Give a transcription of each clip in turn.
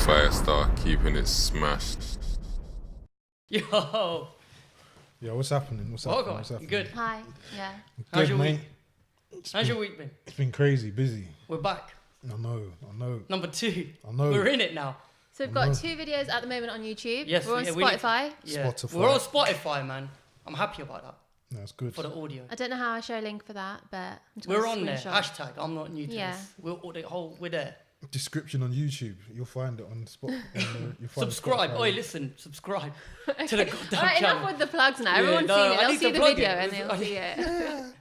Firestarr, keeping it smashed. Yo. Yeah, what's happening? What's happening? What's You happening? good? Hi. Yeah. How's Good, your mate. week? How's your week been? It's been crazy, busy. We're back. I know. Number 2. I know. We're in it now. So we've got 2 videos at the moment on YouTube. Yes, We're on yeah, Spotify. Yeah. Spotify. We're on Spotify, man. I'm happy about that That's good. for the audio. I don't know how I show a link for that, but I'm just We're gonna on there. screenshot. Hashtag I'm not new to Yeah. this. We're there. Description on YouTube. You'll find it on Spot. You'll find Subscribe. Spotify. Oi, listen. Subscribe to the goddamn Alright, channel. enough with the plugs now. Yeah, Everyone's no, seen it. I They'll need see to the plug video it. and they'll see it.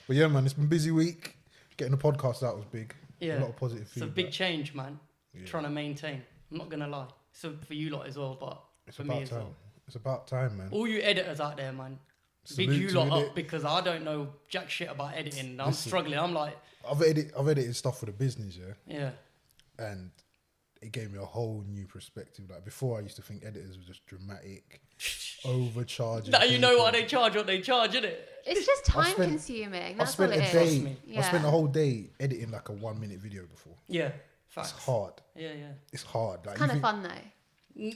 But yeah, man, it's been a busy week. Getting the podcast out was big. Yeah. A lot of positive It's a feedback. big change, man. Yeah. Trying to maintain. I'm not gonna lie. So for you lot as well, but It's for me about as time. well. It's about time, man. All you editors out there, man. Salute Big you to lot edit. up because I don't know jack shit about editing. I'm Listen. struggling. I'm like, I've edited stuff for the business, yeah, yeah. and it gave me a whole new perspective. Like before, I used to think editors were just dramatic, overcharging. Now you know why people. they charge what they charge, innit? It's just time spent- consuming. I That's spent all a it is. Trust day. me. I Yeah. spent a whole day editing like a 1-minute video before. Yeah. Facts. It's hard. Yeah, yeah. It's hard. Like, Kind you of think- fun though.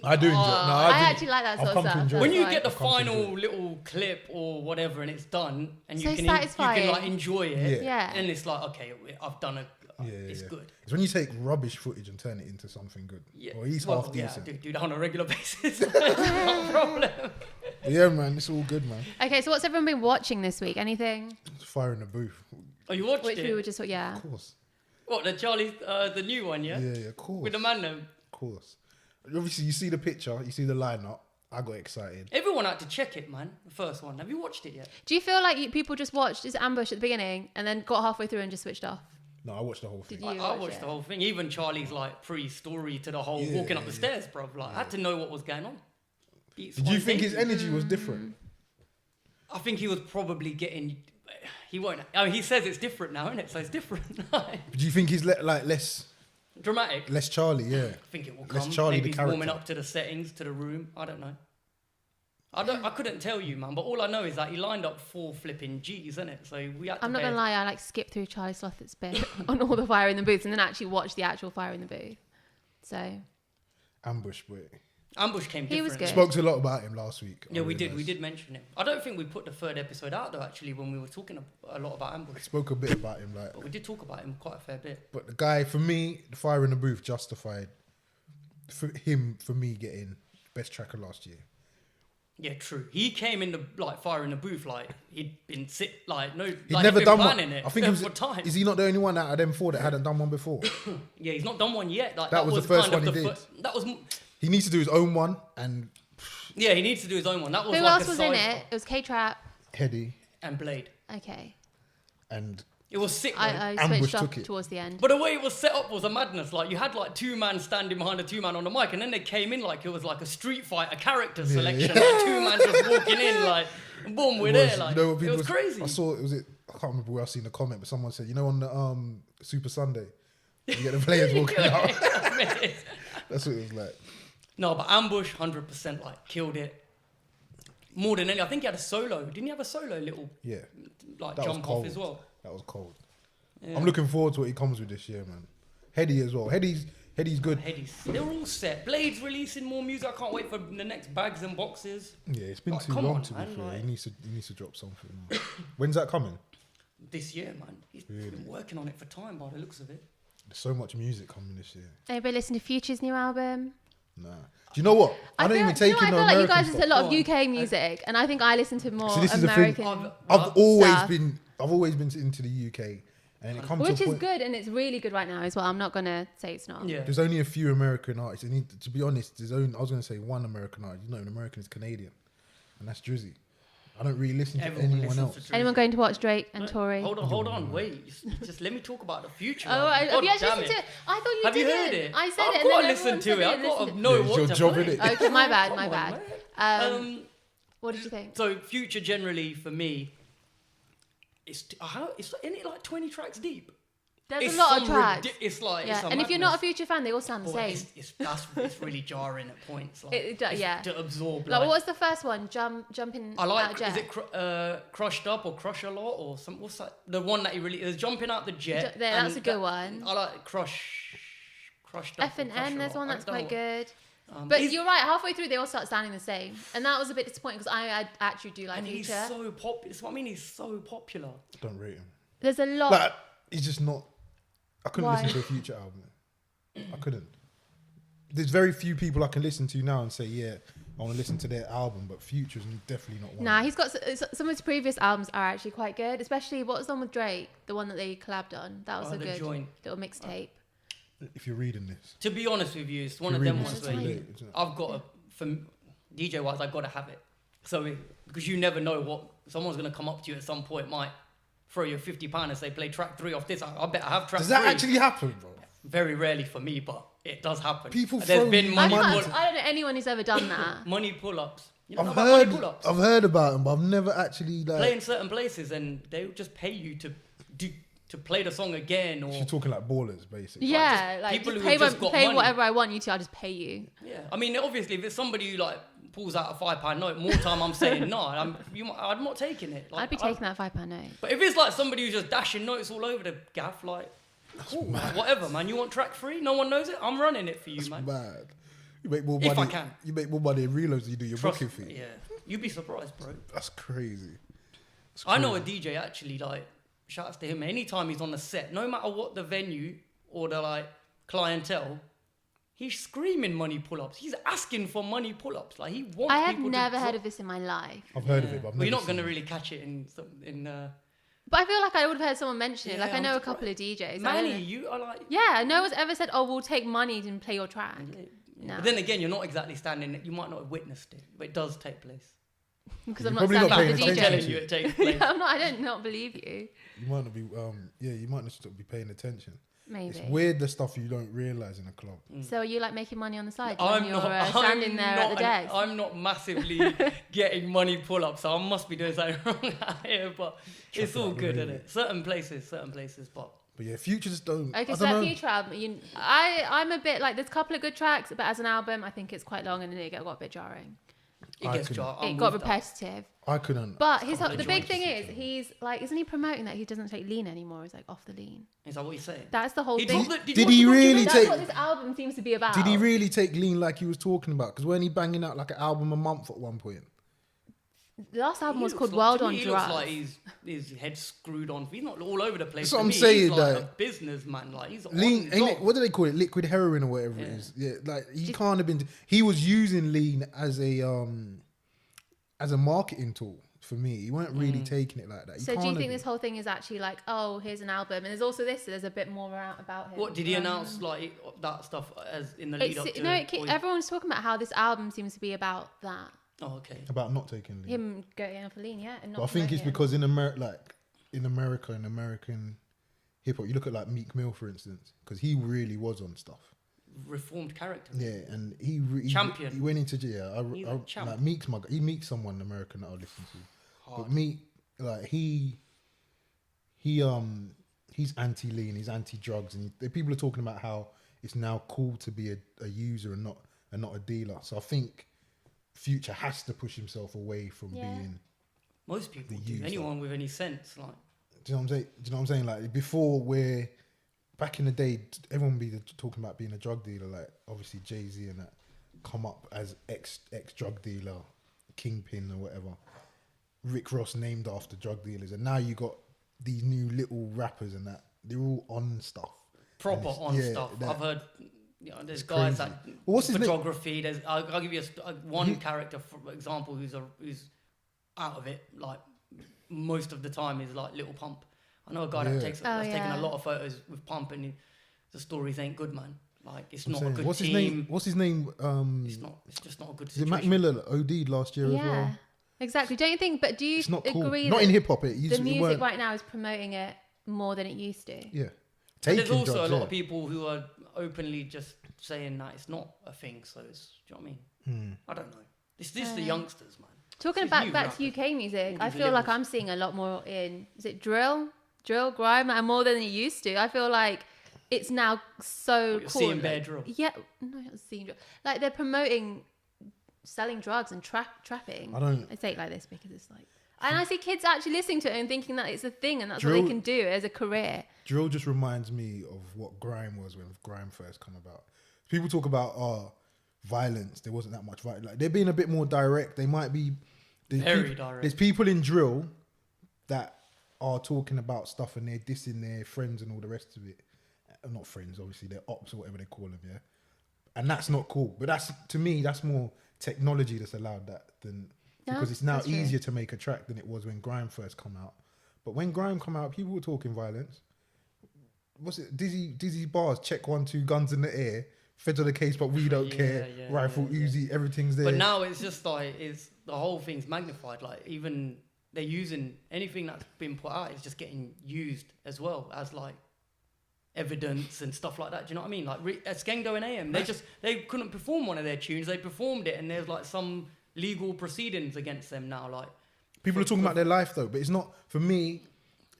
I do enjoy. No, I do- actually like that I've sort of come to stuff. enjoy That's When you why. get the I've come to final enjoy little clip or whatever and it's done and you So can satisfying. like enjoy it, Yeah. and it's like, okay, I've done a. It's yeah. good. It's when you take rubbish footage and turn it into something good, Yeah. or at least Well, half yeah, decent. do that on a regular basis. It's not a problem. But yeah, man, it's all good, man. Okay, so what's everyone been watching this week? Anything? It's fire in the booth, Oh, you watched Which it? we were just, yeah. of course. What, the Charlie, the new one, yeah? Yeah, of course. With the man though. Of course. Obviously, you see the picture, you see the lineup. I got excited. Everyone had to check it, man. The first one. Have you watched it yet? Do you feel like people just watched this ambush at the beginning and then got halfway through and just switched off? No, I watched the whole thing. Did you I watch watched it? the whole thing. Even Charlie's like pre-story to the whole Yeah, walking up the yeah. stairs, bro. Like I had to know what was going on. Beats Did you think his spontaneous. energy was different? I think he was probably getting. He won't. I mean, he says it's different now, isn't it? So it's different. Do you think he's less Dramatic. Charlie? Yeah. I think it will Less come. Charlie Maybe the he's warming character. up to the settings, to the room. I don't know. I couldn't tell you, man. But all I know is that he lined up 4 flipping G's, isn't it? So we had to. I'm not bear- gonna lie, I like skipped through Charlie Sloth's bit on all the fire in the booth and then actually watched the actual fire in the booth. So Ambush, but Ambush came. He was different. good. spoke to a lot about him last week. I Yeah, we did. We realised. did mention him. I don't think we put the 3rd episode out though. Actually, when we were talking a lot about I Ambush, spoke a bit about him, like, but we did talk about him quite a fair bit. but the guy for me, the fire in the booth justified for me getting best tracker last year. Yeah, true. He came in the fire in the booth like he'd been He'd like, never he'd been done one. planning it I think he was. for time. Is he not the only one out of them 4 that hadn't done one before? Yeah, he's not done one yet. Like, That was the first kind of one he the did. That was. He needs to do his own one, and Yeah, he needs to do his own one. That was who like else a was in side- it? It was K-Trap. Heady and Blade. Okay. and It was sick. Though. I Ambush switched off took it. towards the end. But the way it was set up was a madness. Like you had like 2 man standing behind a 2 man on the mic, and then they came in like it was like a Street Fighter character selection. yeah. Like 2 man just walking in, like boom, we're there. Like you know what it people was crazy. I saw I can't remember where I seen the comment, but someone said, you know, on the Super Sunday, you get the players walking out. That's what it was like. No, but Ambush 100% like killed it. More than any, I think he had a solo. Didn't he have a solo little Yeah, like that was jump cold. off as well? That was cold. Yeah. I'm looking forward to what he comes with this year, man. Heady as well. Heady's good. They're all set. Blade's releasing more music. I can't wait for the next bags and boxes. Yeah, it's been Like, too come long on, to be man, fair. like- He needs to drop something. Man. When's that coming? This year, man. He's Really? been working on it for time by the looks of it. There's so much music coming this year. Anybody listen to Future's new album? Nah. Do you know what? I don't even take in I the feel like you American guys listen to a stuff. lot of UK music, and I think I listen to more See, this is the thing. American, I've always stuff. been into the UK, and it comes which to a is point. good, and it's really good right now as well. I'm not gonna say it's not. Yeah. There's only a few American artists, and to be honest, I was going to say one American artist. You know, an American is Canadian, and that's Drizzy. I don't really listen to Everyone anyone listens else. to Anyone going to watch Drake and Tory? Hold on, wait. Just let me talk about the future. Oh, man. have you God actually damn listened to it? I thought you Have you didn't. heard it? I said I've it, and got then to listen everyone to said it. they I've didn't got to listen know it's what your to job, play. innit? Okay, my bad, Come my on, bad. man. What did you think? So future generally for me, it's isn't it like 20 tracks deep? There's It's a lot of some tracks. it's like Yeah, it's a and if you're not a madness. Future fan, they all sound the Boy, same. it's really jarring at points. Like, Yeah. to absorb. Like, what was the first one? Jumping I out like. of jet. Is it crushed up or crush a lot or some? What's that? The one that he really is jumping out the jet. That's and a good one. I like crush Crushed Up. F&N, there's one that's quite good. But But you're right, halfway through they all start sounding the same. And that was a bit disappointing because I actually do like and Future. he's so popular. That's what I mean. He's so popular. Don't rate him. There's a lot. Like, he's just not. I couldn't Why? listen to a Future album. I couldn't. There's very few people I can listen to now and say, yeah, I want to listen to their album, but Future's definitely not one. Nah, he's got some of his previous albums are actually quite good. Especially what was the one with Drake, the one that they collabed on. That was a The good Joint. little mixtape. If you're reading this. To be honest with you, it's one If of you're them reading ones this, where it's too you, late, isn't it? I've got to, for DJ wise, I've got to have it. So because you never know what someone's gonna come up to you at some point, might throw you £50 and say play track 3 off this. I bet I have track 3. Does that actually happen, bro? Very rarely for me, but it does happen. People There's throw been money money, I don't know anyone who's ever done that. money pull-ups. You know I've about money heard, pull-ups? I've heard about them, but I've never actually like. Play in certain places and they'll just pay you to play the song again, or She's talking like ballers, basically. Yeah, like people just who have just got pay money. whatever I want you to, I'll just pay you. yeah. I mean, obviously, if it's somebody who like pulls out a £5 note, more time I'm saying no. I'm not taking it. Like, I'd be taking that £5 note. But if it's like somebody who's just dashing notes all over the gaff, like, cool, like, whatever, man. You want track 3? No one knows it. I'm running it for you, man. Mad. You make more If money. I can. You make more money in reloads than you do your Trust booking me, fee. yeah. You'd be surprised, bro. That's crazy. That's I know a crazy. DJ actually, like, shouts to him. Anytime he's on the set, no matter what the venue or the like clientele, he's screaming money pull-ups. He's asking for money pull-ups. Like he wants. I have people never to heard drop- of this in my life. I've heard of it, but I've Well, never you're not going to seen really catch it in. But I feel like I would have heard someone mention it. Like Yeah, I know I'm a couple of DJs. I don't Manny, know. you are like. Yeah, no one's ever said, "Oh, we'll take money and play your track." No, But then again, you're not exactly standing. You might not have witnessed it, but it does take place. because You're I'm not probably not standing paying with the I'm attention DJ. telling you, it takes place. Yeah, I'm not. I don't not believe you. You might not be. You might not be paying attention. Maybe. It's weird the stuff you don't realize in a club. So are you like making money on the side I'm when you're not. standing there at the desk? I'm not massively getting money pull-ups, so I must be doing something wrong out here. But it's all out the good, isn't movie. it? Certain places, but. But yeah, Futures don't. Okay, I so don't that know. Future album, I'm a bit like there's a couple of good tracks, but as an album, I think it's quite long and then it got a bit jarring. It I gets couldn't- jar. It got repetitive. I couldn't. But couple of the big joints thing to is, see. he's like, isn't he promoting that he doesn't take lean anymore? He's like off the lean. Is that what he's saying? That's the whole He thing. dropped the- Did watch he the really documentary? That's take- what this album seems to be about. Did he really take lean like he was talking about? Because weren't he banging out like an album a month at one point? The last album He was looks called like- World to me, on he Drugs. looks like his head's screwed on. He's not all over the place. That's what To I'm me, saying, He's like like- a businessman. Like he's Lean, on ain't it, job. what do they call it? Liquid heroin or whatever it Yeah. is. Yeah, like he can't have been. He was using lean as a marketing tool for me. He weren't really taking it like that. He So do can't you have think been. this whole thing is actually like, oh, here's an album, and there's also this, so there's a bit more about him. What did he announce like that stuff as in the lead up to? No, it, or- everyone's talking about how this album seems to be about that. Oh, okay. about not taking lean? Him going off a lean, yeah. And not But I think it's promoting. because in America, in American hip hop, you look at like Meek Mill, for instance, because he really was on stuff. Reformed character. Yeah, and he Champion. He went into jail. He's a champ. Like Meek's Meek's someone American that I listen to. Hard. But Meek, like he's anti-lean, he's anti-drugs, and people are talking about how it's now cool to be a user and not a dealer. So I think Future has to push himself away from being. Most people the do. user. Anyone with any sense, like. Do you know what I'm saying? Do you know what I'm saying? Like before, where back in the day, everyone would be talking about being a drug dealer. Like obviously Jay-Z and that come up as ex drug dealer, kingpin or whatever. Rick Ross named after drug dealers, and now you got these new little rappers and that they're all on stuff. Proper And it's- on yeah, stuff. that- I've heard, there's it's guys crazy. that Well, what's his name? photography. There's I'll give you one character for example who's out of it. Like most of the time is like Little Pump. I know a guy Yeah. that's taken yeah. a lot of photos with Pump, and the stories ain't good, man. Like it's I'm not saying, a good what's team. his name? What's his name? It's not. It's just not a good Is it Mac situation. Miller OD'd last year as Yeah, well? exactly. Don't you think? But do you It's not cool. agree Not that in hip hop. It used the to, it music weren't- right now is promoting it more than it used to? Yeah. And Taking there's also drugs, a lot yeah. of people who are openly just saying that it's not a thing. So it's, do you know what I mean? I don't know. It's just the youngsters, man. Talking It's about new back to rappers. UK music, All I these feel like labels. I'm seeing a lot more in drill, grime, like more than it used to. I feel like it's now so You're cool. seeing like- bare drill. Yeah, no, not seeing drill. Like they're promoting selling drugs and trapping. I don't- I say it like this because it's like And I see kids actually listening to it and thinking that it's a thing and that's what Drill- they can do as a career. Drill just reminds me of what grime was when grime first come about. People talk about violence. There wasn't that much violence. Like they're being a bit more direct. They might be Very direct. There's people in drill that are talking about stuff and they're dissing their friends and all the rest of it. Not friends, obviously. They're ops or whatever they call them. Yeah, and that's not cool. But that's to me, that's more technology that's allowed that than. Yeah, Because it's now that's true. easier to make a track than it was when grime first come out. But when grime come out, people were talking violence. What's it? Dizzy bars, check 1, 2, guns in the air, feds on the case, but we don't care. Rifle, Uzi, everything's there. But now it's just like the whole thing's magnified. Like even they're using anything that's been put out is just getting used as well as like evidence and stuff like that. Do you know what I mean? Like Skengdo and AM, they couldn't perform one of their tunes. They performed it, and there's like some legal proceedings against them now. Like People are talking about their life though, but it's not for me.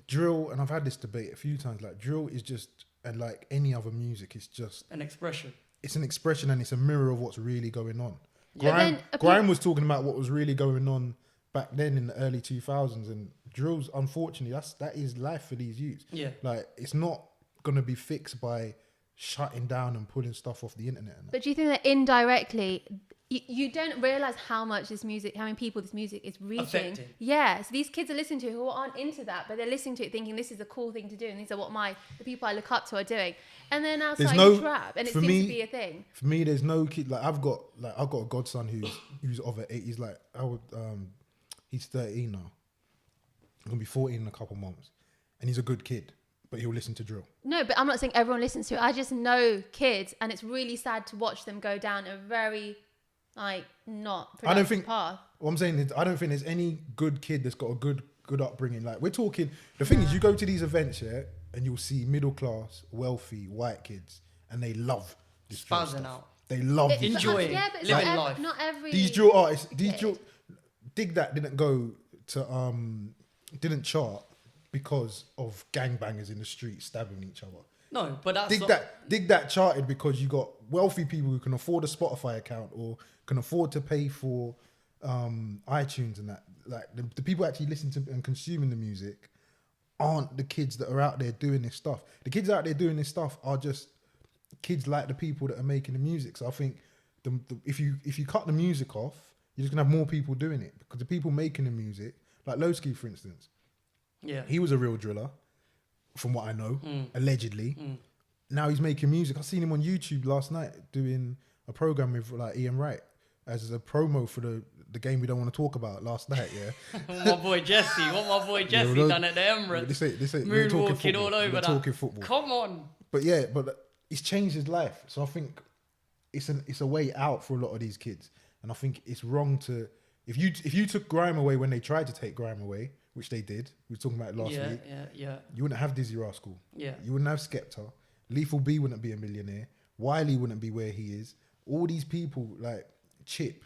Drill, and I've had this debate a few times. Like drill is just, and like any other music, it's just an expression. It's an expression, and it's a mirror of what's really going on. Yeah. Grime was talking about what was really going on back then in the early 2000s, and drill's unfortunately that is life for these youths. Yeah, like it's not gonna be fixed by shutting down and pulling stuff off the internet. But do you think that indirectly, you don't realize how much this music, how many people this music is reaching? Affecting. Yeah, so these kids are listening to it who aren't into that, but they're listening to it thinking this is a cool thing to do, and these are what the people I look up to are doing, and they're now starting to trap, and it seems to be a thing. For me, there's no kid like I've got a godson who's of an 8. He's like he's 13 now. He's gonna be 14 in a couple months, and he's a good kid. But he'll listen to drill. No, but I'm not saying everyone listens to it. I just know kids, and it's really sad to watch them go down a very, like, not productive path. What I'm saying is, I don't think there's any good kid that's got a good upbringing. Like, we're talking, the thing is, you go to these events, yeah, and you'll see middle class, wealthy, white kids, and they love this drill spazzing stuff. out. They love this Enjoying. stuff. Yeah, but it's living life. not every... These drill artists, Dig That didn't go to, didn't chart because of gangbangers in the street stabbing each other. No, but that's Dig That charted because you got wealthy people who can afford a Spotify account or can afford to pay for iTunes and that. Like the people actually listening to and consuming the music aren't the kids that are out there doing this stuff. The kids out there doing this stuff are just kids like the people that are making the music. So I think if you cut the music off, you're just gonna have more people doing it because the people making the music, like Lowski for instance. Yeah, He was a real driller, from what I know, allegedly. Now he's making music. I seen him on YouTube last night doing a program with like Ian Wright as a promo for the game we don't want to talk about last night. Yeah, what my boy Jesse done at the Emirates. This ain't we're talking Moonwalking football. all over We're that. talking football. Come on. But it's changed his life. So I think it's a way out for a lot of these kids, and I think it's wrong to if you took grime away when they tried to take grime away. Which they did. We were talking about it last week. Yeah. You wouldn't have Dizzy Rascal. Yeah. You wouldn't have Skepta. Lethal B wouldn't be a millionaire. Wiley wouldn't be where he is. All these people like Chip,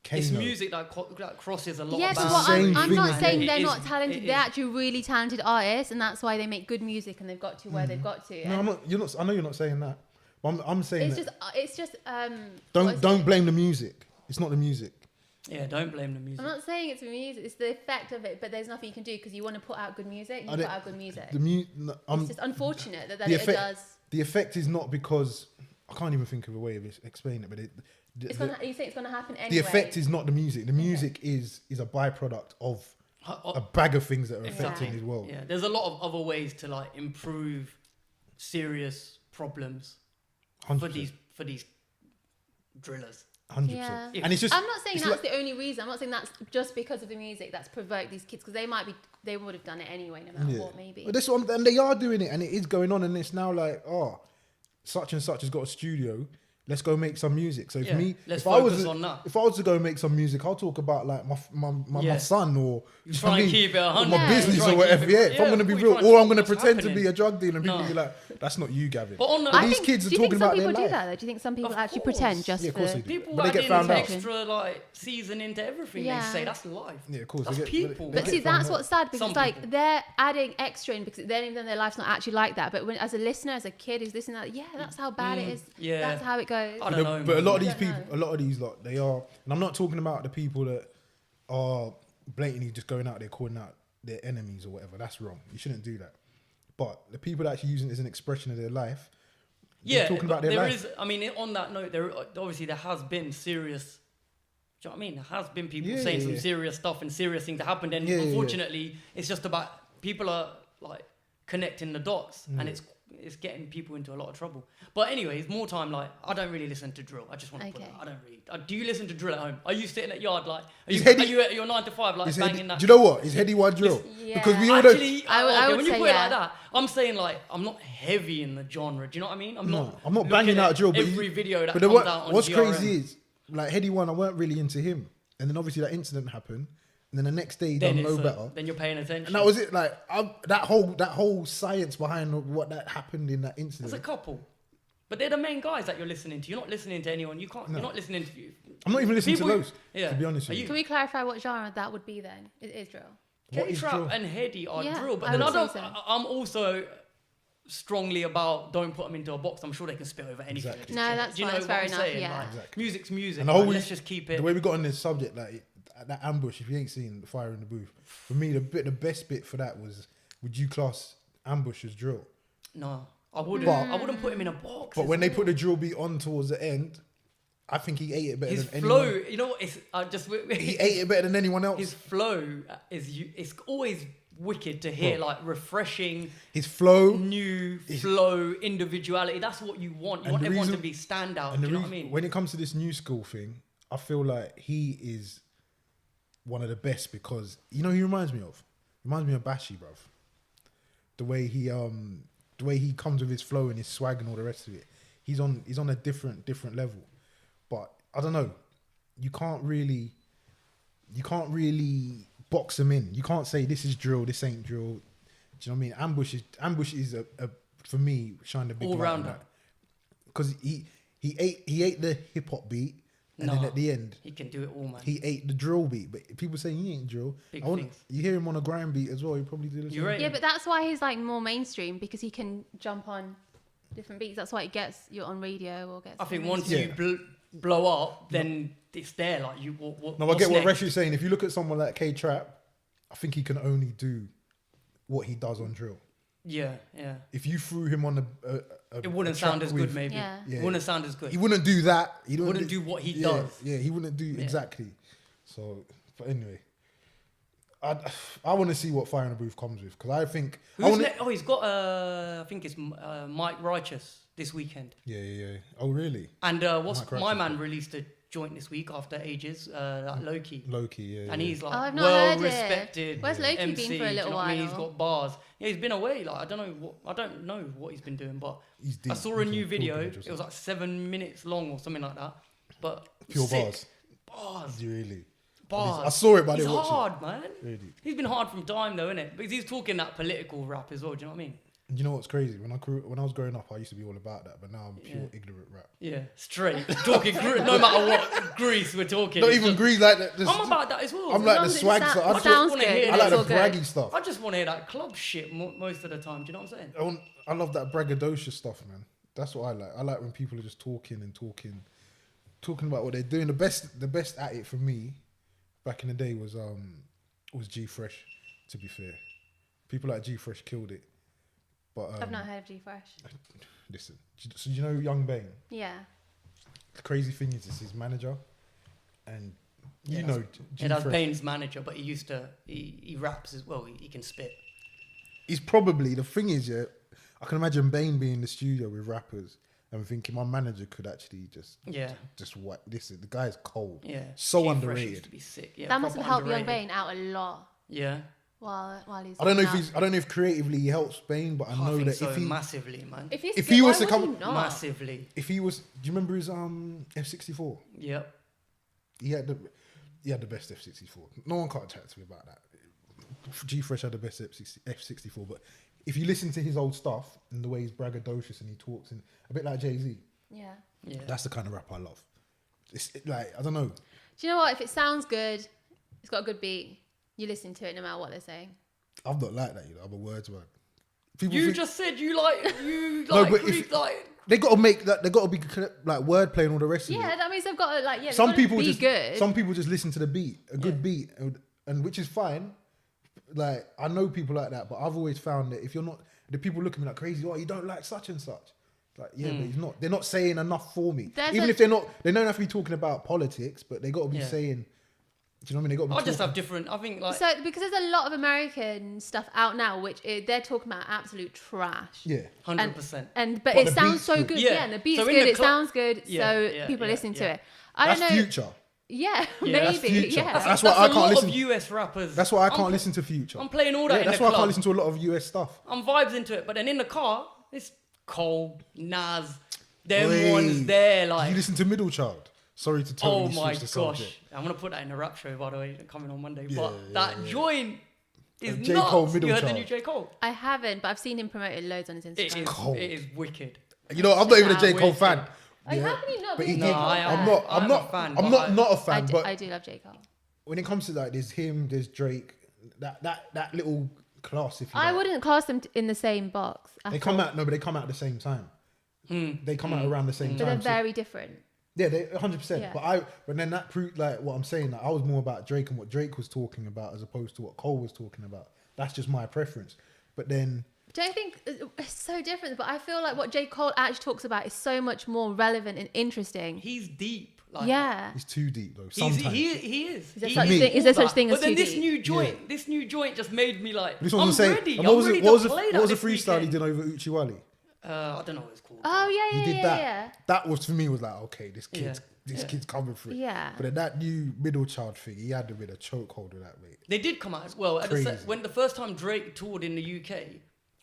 Kano. It's music that crosses a lot Yeah, of but boundaries. I'm not saying It they're is- not talented. it They're is. actually really talented artists, and that's why they make good music and they've got to where they've got to. No, I'm not. You're not. I know you're not saying that. But I'm saying It's just. don't blame the music. It's not the music. Yeah, don't blame the music. I'm not saying it's the music. It's the effect of it. But there's nothing you can do because you want to put out good music. You put out good music. It's just unfortunate that it does. The effect is not because I can't even think of a way of explaining it. But You think it's gonna happen anyway? the effect is not the music. The music is a byproduct of a bag of things that are affecting his world. Yeah, there's a lot of other ways to like improve serious problems 100%. for these drillers. 100%. Yeah. And it's just. I'm not saying it's that's like- the only reason. I'm not saying that's just because of the music that's provoked these kids because they would have done it anyway, no matter what, maybe. But and they are doing it, and it is going on, and it's now like, such and such has got a studio. Let's go make some music. So Yeah, let's if I focus was on that. if I was to go make some music, I'll talk about like my son or You try and keep it 100. my business Try or and whatever. keep it- Yeah, if I'm gonna be we real, try and or I'm see gonna what's pretend to happening. be a drug dealer, and people No. be like, that's not you, Gavin. But on the, But these kids are do you talking think some about their people do life. that though? Do you think some people Of actually course. pretend just Yeah, of course for? they do. people But they get add found in out. extra like season into everything. Yeah. They say that's life. Yeah, of course. That's they get, people. they But get see, found that's out. what's sad because Some it's like people. they're adding extra in because then their life's not actually like that. But when as a listener, as a kid who's listening, like, yeah, that's how bad it is. Yeah. That's how it goes. I don't know. But a man. lot of these I don't people, a lot of these lot, they are, and I'm not talking about the people that are blatantly just going out there calling out their enemies or whatever. That's wrong. You shouldn't do that. But the people that actually using it as an expression of their life, talking about their life. I mean, on that note, there has been serious. Do you know what I mean? There has been people saying some serious stuff and serious things that happened, and unfortunately, it's just about people are like connecting the dots, and it's getting people into a lot of trouble. But anyways, more time. Like, I don't really listen to drill. I just want to put that. I don't really. Do you listen to drill at home? Are you sitting at yard like? Are you at your 9 to 5 like banging that? Do you know what? Is Heady one drill? Yeah. Because we all actually. I would when you say put it like that, I'm saying like I'm not heavy in the genre. Do you know what I mean? I'm not banging out drill. But every video that comes out on what's GRM. crazy is like Heady one. I weren't really into him, and then obviously that incident happened. And then the next day, he done no better. Then you're paying attention. And that was it. Like that whole science behind what that happened in that incident. There's a couple, but they're the main guys that you're listening to. You're not listening to anyone. You're not listening to. I'm not even listening to those. To be honest with you. Can we clarify what genre that would be then? It is drill. K-trap and Heady are drill, but then I'm also strongly about don't put them into a box. I'm sure they can spit over anything. Exactly. No, that's fine. That's fair enough. Yeah. Like, exactly. Music's music. And let's just keep it. The way we got on this subject, like that ambush. If you ain't seen the Fire in the Booth, for me, the best bit for that was: would you class ambush as drill? No, I wouldn't. I wouldn't put him in a box. But when they put the drill beat on towards the end, I think he ate it better his than flow, anyone. you know, it's He ate it better than anyone else. His flow it's always wicked to hear, like refreshing. His flow, flow, individuality. That's what you want. You want everyone to be standout. Do you know what I mean? When it comes to this new school thing, I feel like he is one of the best because you know he reminds me of Bashi, bruv. The way he comes with his flow and his swag and all the rest of it. He's on a different level. But I don't know. You can't really box him in. You can't say this is drill, this ain't drill. Do you know what I mean? Ambush is a for me shine a big all light rounder. Because he ate the hip hop beat. And then at the end, he can do it all, man. He ate the drill beat, but people say he ain't drill. You hear him on a grime beat as well. He probably do the same. Yeah, but that's why he's like more mainstream because he can jump on different beats. That's why it gets you on radio or gets. I think once you blow up, then it's there. Like you. I get what Resh is saying. If you look at someone like K-Trap, I think he can only do what he does on drill. Yeah. If you threw him on it wouldn't sound as good, maybe. Yeah. It wouldn't sound as good. He wouldn't do that. He wouldn't do what he does. Yeah, he wouldn't do exactly. So, but anyway, I want to see what Fire in the Booth comes with because I think. He's got. I think it's Mike Righteous this weekend. Yeah. Oh, really? And my man released a joint this week after ages. Loki. Yeah. And he's like I've not well heard respected. Where's Loki MC, been for a little while? I mean, he's got bars. Yeah, he's been away. Like I don't know what he's been doing, but I saw a new video. It was like 7 minutes long or something like that. But pure sick. Bars. Really? Bars. I saw it, but he's I didn't watch hard, it. man. Really? He's been hard from time though, innit? Because he's talking that political rap as well. Do you know what I mean? You know what's crazy? When I was growing up, I used to be all about that, but now I'm pure ignorant rap. Yeah, straight talking. No matter what Greece we're talking. Not even Greece like that. I'm about that as well. I'm like the swag stuff. I like the braggy stuff. I just want to hear that club shit most of the time. Do you know what I'm saying? I love that braggadocious stuff, man. That's what I like. I like when people are just talking about what they're doing. The best at it for me back in the day was G Fresh. To be fair, people like G Fresh killed it. But I've not heard of G Fresh. Listen, so you know Young Bane? Yeah. The crazy thing is, it's his manager, and you know, that's Bane's manager, but he raps as well. He can spit. He's probably the thing is, I can imagine Bane being in the studio with rappers and thinking my manager could actually just what listen. The guy's cold. Yeah, so G underrated. Used to be sick. Yeah, that must have helped underrated. Young Bane out a lot. Yeah. While he's I don't know if creatively he helps Bane, but I know that so if he massively, man. If he was to come massively, if he was, do you remember his F64? Yep. He had the best F64. No one can't chat to me about that. G Fresh had the best F64, but if you listen to his old stuff and the way he's braggadocious and he talks, and a bit like Jay-Z, that's the kind of rap I love. It's like I don't know. Do you know what? If it sounds good, it's got a good beat. You listen to it no matter what they're saying. I'm not like that, you know. I'm a words man. Just said you like no, but they got to make that. They got to be like wordplay and all the rest of it. Yeah, that means they've got to like Some people be just good. Some people just listen to the beat, a good beat, and which is fine. Like, I know people like that, but I've always found that if you're not, the people look at me like crazy, oh, you don't like such and such. Like, yeah, but he's not. They're not saying enough for me. Even if they're not, they don't have to be talking about politics, but they got to be saying. Do you know what I mean? They got to be. I just have different. I think like so because there's a lot of American stuff out now, which they're talking about absolute trash. Yeah, 100%. But it sounds so good. Yeah, and the beat's good. It sounds good. So people listen to it. I don't know. Future. Yeah, that's maybe. Future. Yeah, that's why I can't listen. Of US rappers. That's why I can't listen to Future. I'm playing all that. That's why I can't listen to a lot of US stuff. I'm vibes into it, but then in the car, it's Cole, Nas, them ones there. Like, you listen to Middle Child? Sorry to totally switch the subject. I'm gonna put that in the rap show, by the way, coming on Monday. But that joint is J. nuts. Cole, Middle You heard Child. the new J. Cole? I haven't, but I've seen him promoted loads on his Instagram. It is wicked. You know, I'm not even a J. Cole fan. How can you not But be a he J. did. Cole fan? I'm not a fan. But I do love J. Cole. when it comes to like, there's him, there's Drake. That little class, if you I like. wouldn't class them in the same box. They come out at the same time. They come out around the same But time. they're very different. Yeah, they 100%. Yeah. But then that proved like what I'm saying. Like, I was more about Drake and what Drake was talking about as opposed to what Cole was talking about. That's just my preference. But then, Don't you think it's so different? But I feel like what J. Cole actually talks about is so much more relevant and interesting. He's deep. Like, yeah, he's too deep though. Sometimes he is. Is there such thing as But then too this deep? this new joint just made me like, this I'm one's saying. ready. What was I'm it? ready What was to the play that this freestyle he weekend. did over Uchiwali? I don't know what it's called. Oh yeah, He yeah, did yeah, that. yeah. That was for me was like, okay, this kid's coming through. Yeah. But then that new Middle Child thing, he had a bit of chokehold with that, mate. They did come out as well. When the first time Drake toured in the UK,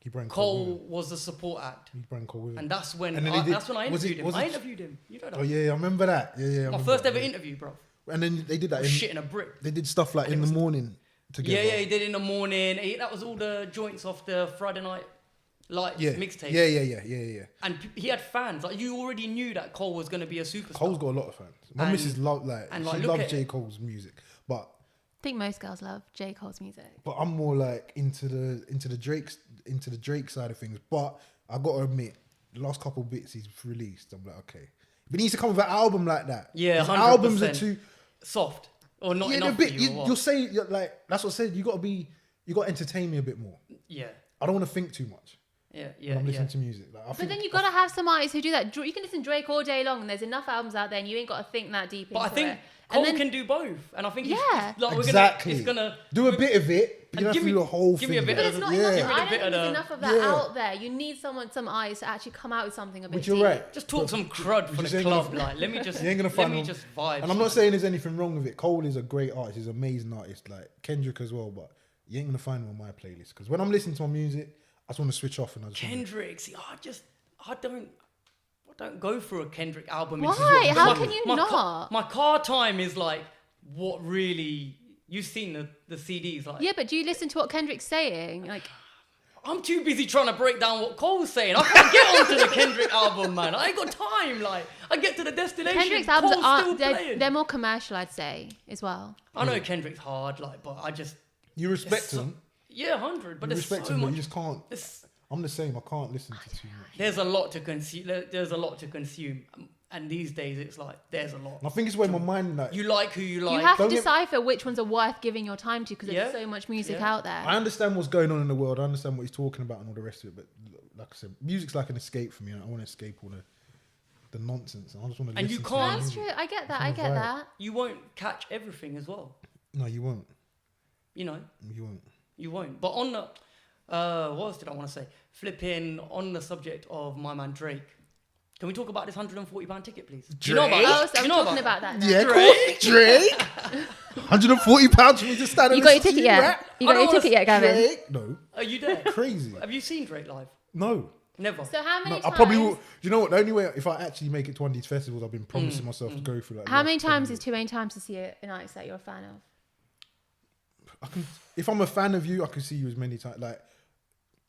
He brought Cole was the support act. He brought Cole with him. And that's when And then I he did- interviewed him. was it- I interviewed him. You know that. Oh yeah, I remember that. Yeah, I My remember first that, ever yeah. interview, bro. And then they did that. Shit in a brick. They did stuff like in the morning together. Yeah, he did in the morning. That was all the joints off the Friday Night Lights mixtape. Yeah. And he had fans. Like, you already knew that Cole was going to be a superstar. Cole's got a lot of fans. My missus loved she look loved at J. Cole's music, but I think most girls love J. Cole's music. I'm more like into the Drake side of things. But I got to admit, the last couple bits he's released, I'm like, okay, but he needs to come with an album like that. Yeah, his 100%. albums are too soft or not yeah, enough. They're a bit. for you, or what? You'll say like that's what I said. You got to entertain me a bit more. Yeah. I don't want to think too much. Yeah. When I'm listening to music. Like, But then you got to have some artists who do that. You can listen to Drake all day long, and there's enough albums out there, and you ain't got to think that deep into it. But I think Cole can do both, and I think exactly. It's gonna do a bit of it. But you don't have to do the whole thing. Give me a bit But of it's not Give enough. me I a don't bit think of there's the. enough of that out there. You need some artists to actually come out with something a bit. Which you're deep. right. Just talk some crud for the club. Like, let me just. You ain't gonna find let me just vibe. And I'm not saying there's anything wrong with it. Cole is a great artist. He's an amazing artist. Like Kendrick as well. But you ain't gonna find him on my playlist because when I'm listening to my music, I just want to switch off and I just Kendrick. See, I don't go for a Kendrick album. Why? How can you not? My car time is like what really. You've seen the CDs, like. Yeah, but do you listen to what Kendrick's saying? Like, I'm too busy trying to break down what Cole's saying. I can't get onto the Kendrick album, man. I ain't got time. Like, I get to the destination. Kendrick's albums Cole's still playing. they're more commercial, I'd say, as well. I know Kendrick's hard, like, but I just. You respect him. Yeah, 100. But You there's respect so him, but much. you just can't. I'm the same. I can't listen to too much. There's a lot to consume. And these days, it's like, there's a lot. And I think it's where my mind like. You like who you like. You have to decipher which ones are worth giving your time to because there's Yeah. so much music Yeah. out there. I understand what's going on in the world. I understand what he's talking about and all the rest of it. But like I said, music's like an escape for me. I want to escape all the nonsense. I just want to. And listen you to can't- the That's music. true. I get that. It's I on get vibe. that. You won't catch everything as well. No, you won't. You know, You won't. you won't. But on the, what else did I want to say? Flipping on the subject of my man Drake. Can we talk about this £140 ticket, please? Drake? You know about that? Oh, so I'm You know talking about that now. Yeah, Drake. Drake. £140 for me to stand. You and got your listen to ticket yet? rap? You got your ticket yet, Gavin? Drake? No. Are you there? Crazy. Have you seen Drake live? No. Never. So how many No, times? I probably will. Do you know what? The only way, if I actually make it to one of these festivals, I've been promising myself to go through. Like, How last many 10 times years. is too many times to see an artist that you're a fan of? If I'm a fan of you, I can see you as many times. Like,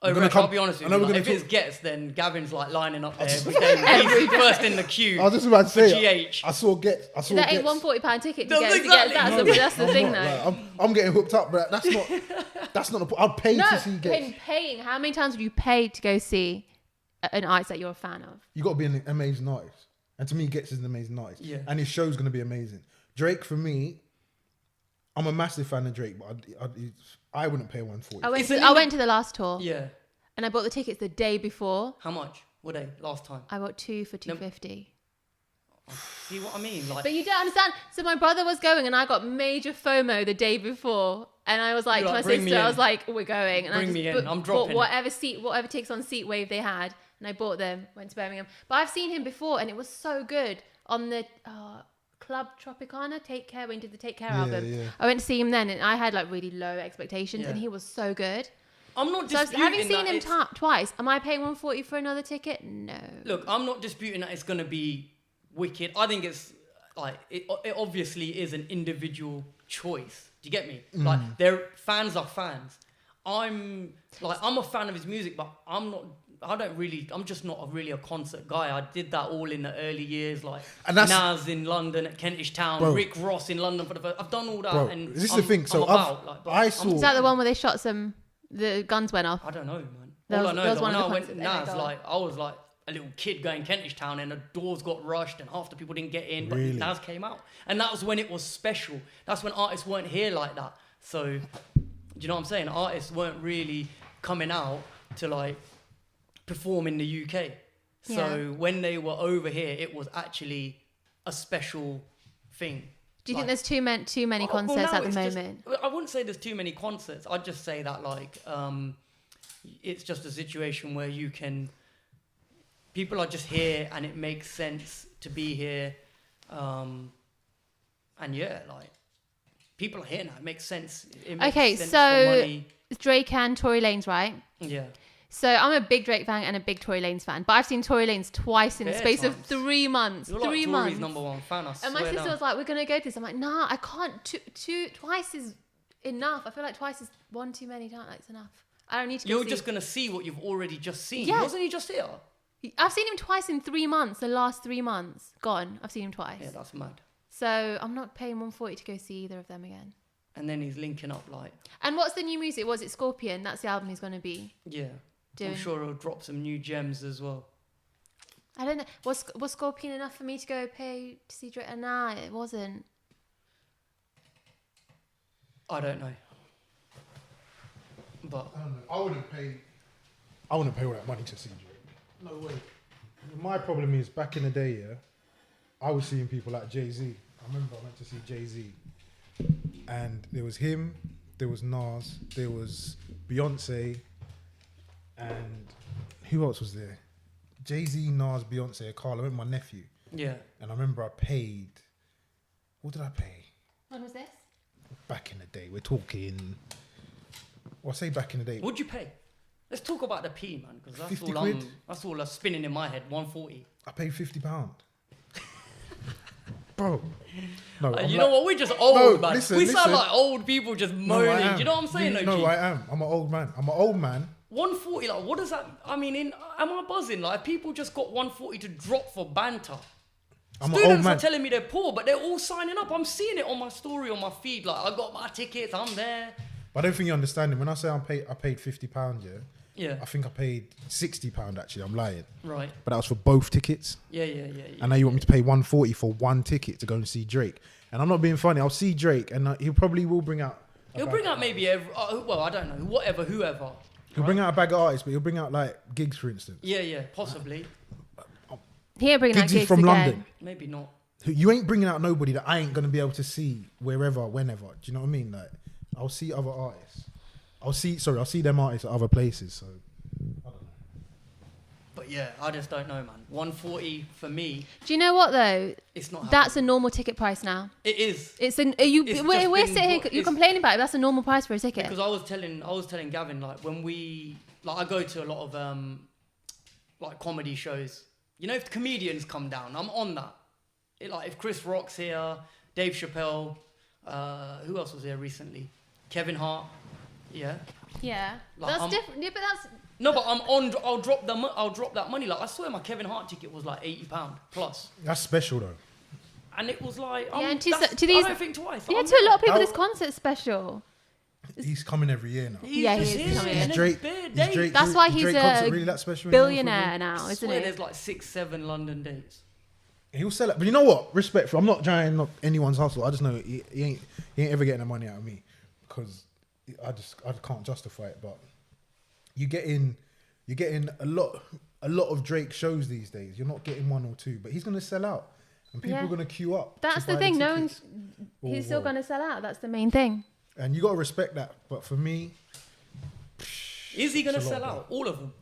Oh, gonna Rex, come- I'll be honest I with know you. we're Like, gonna if it's Gets, then Gavin's like lining up there just- every day. He's first in the queue. I was just about to say, GH. I saw Gets. I saw That Gets. ain't £140 ticket to No, get. exactly. That's the I'm thing, not, though. like, I'm getting hooked up, but that's not. That's not. I'd pay No, to see Gets. paying. How many times would you pay to go see an artist that you're a fan of? You got to be an amazing artist, and to me, Gets is an amazing artist. Yeah. And his show's going to be amazing. Drake, for me, I'm a massive fan of Drake, but I wouldn't pay 140. I went to the last tour. Yeah. And I bought the tickets the day before. How much were they last time? I bought 2 for $250. See what I mean? Like, but you don't understand. So my brother was going, and I got major FOMO the day before, and I was like to my sister, I was like, "We're going," and bring I me just in. I'm dropping bought whatever tickets on Seat Wave they had, and I bought them. Went to Birmingham, but I've seen him before, and it was so good on the Club Tropicana. Take Care, when he did the Take Care album. Yeah. I went to see him then, and I had like really low expectations, and he was so good. I'm not disputing having seen him twice, am I paying 140 for another ticket? No. Look, I'm not disputing that it's going to be wicked. I think it's like it obviously is an individual choice. Do you get me? Like, their fans are fans. I'm a fan of his music, but I'm just not really a concert guy. I did that all in the early years, like Nas in London at Kentish Town, Rick Ross in London for the first. I've done all that. Bro, and this is the thing. So is that the one where they shot the guns went off? I don't know, man. All I know is when I went to Nas, I was like a little kid going Kentish Town, and the doors got rushed and half the people didn't get in, but Nas came out, and that was when it was special. That's when artists weren't here like that. So do you know what I'm saying? Artists weren't really coming out to like perform in the UK. So when they were over here, it was actually a special thing. Do you think there's too many concerts at the moment? I wouldn't say there's too many concerts. I'd just say that like it's just a situation where people are just here, and it makes sense to be here. And like people are here now. It makes sense. Drake and Tory Lanez, right? Yeah. So I'm a big Drake fan and a big Tory Lanez fan, but I've seen Tory Lanez twice in the space of 3 months. You're like Tory's number one fan, I swear. And my sister was like, "We're gonna go to this." I'm like, "Nah, I can't. Twice is enough. I feel like twice is one too many times. Like, it's enough. I don't need to." You're just gonna see what you've already just seen. Yeah. Wasn't he just here? I've seen him twice in 3 months. The last 3 months, gone. I've seen him twice. Yeah, that's mad. So I'm not paying 140 to go see either of them again. And then he's linking up like. And what's the new music? Was it Scorpion? That's the album he's gonna be. Yeah. I'm sure he'll drop some new gems as well. I don't know. Was Scorpion enough for me to go pay to see Drake? Nah, it wasn't. I don't know. But I don't know. I wouldn't pay all that money to see Drake. No way. My problem is, back in the day, I was seeing people like Jay-Z. I remember I went to see Jay-Z, and there was him, there was Nas, there was Beyonce. And who else was there? Jay-Z, Nas, Beyonce, Carl. I went with my nephew. Yeah. And I remember I paid. What did I pay? When was this? Back in the day. We're talking. Well, I say back in the day. What'd you pay? Let's talk about the P, man, because that's 50 all quid? that's all that's spinning in my head. 140. I paid £50. Bro. No, you know what? We're just old, man. Listen, sound like old people just moaning. Do you know what I'm saying? No, I am. I'm an old man. 140, like, what does that? I mean, am I buzzing? Like, people just got 140 to drop for banter. Students are telling me they're poor, but they're all signing up. I'm seeing it on my story, on my feed. Like, I got my tickets, I'm there. But I don't think you understand it. When I say I paid £50, yeah. I think I paid £60 actually. I'm lying. Right. But that was for both tickets. Yeah. And now you want me to pay 140 for one ticket to go and see Drake. And I'm not being funny. I'll see Drake, and he probably will bring out. He'll bring out maybe I don't know, whoever. He'll bring out a bag of artists, but he'll bring out like gigs, for instance. Yeah, possibly. He'll bring out gigs from again. London. Maybe not. You ain't bringing out nobody that I ain't gonna be able to see wherever, whenever. Do you know what I mean? Like, I'll see other artists. I'll see them artists at other places. So I don't know. But yeah, I just don't know, man. 140 for me. Do you know what though? It's not. That's a normal ticket price now. It is. We're sitting here. You're complaining about it. That's a normal price for a ticket. Because I was telling Gavin, like, when I go to a lot of like comedy shows. You know, if the comedians come down, I'm on that. If Chris Rock's here, Dave Chappelle, who else was here recently? Kevin Hart. Yeah. Yeah. Like, that's different. Yeah, but that's. No, but I'm on. I'll drop that money. Like, I swear, my Kevin Hart ticket was like £80 plus. That's special though. And it was like, and to these, I don't think twice. Yeah, to a lot of people, this concert's special. He's coming every year now. He is coming. He's Drake. That's why he's a really that special billionaire now, isn't it? There's like 6-7 London dates. He'll sell it. But you know what? Respect for. I'm not trying to knock anyone's hustle. I just know he ain't ever getting the money out of me because I can't justify it. But you're getting a lot of Drake shows these days. You're not getting one or two, but he's gonna sell out, and people are gonna queue up. That's the thing. No one's. He's still gonna sell out. That's the main thing. And you gotta respect that. But for me, is he gonna sell out all of them?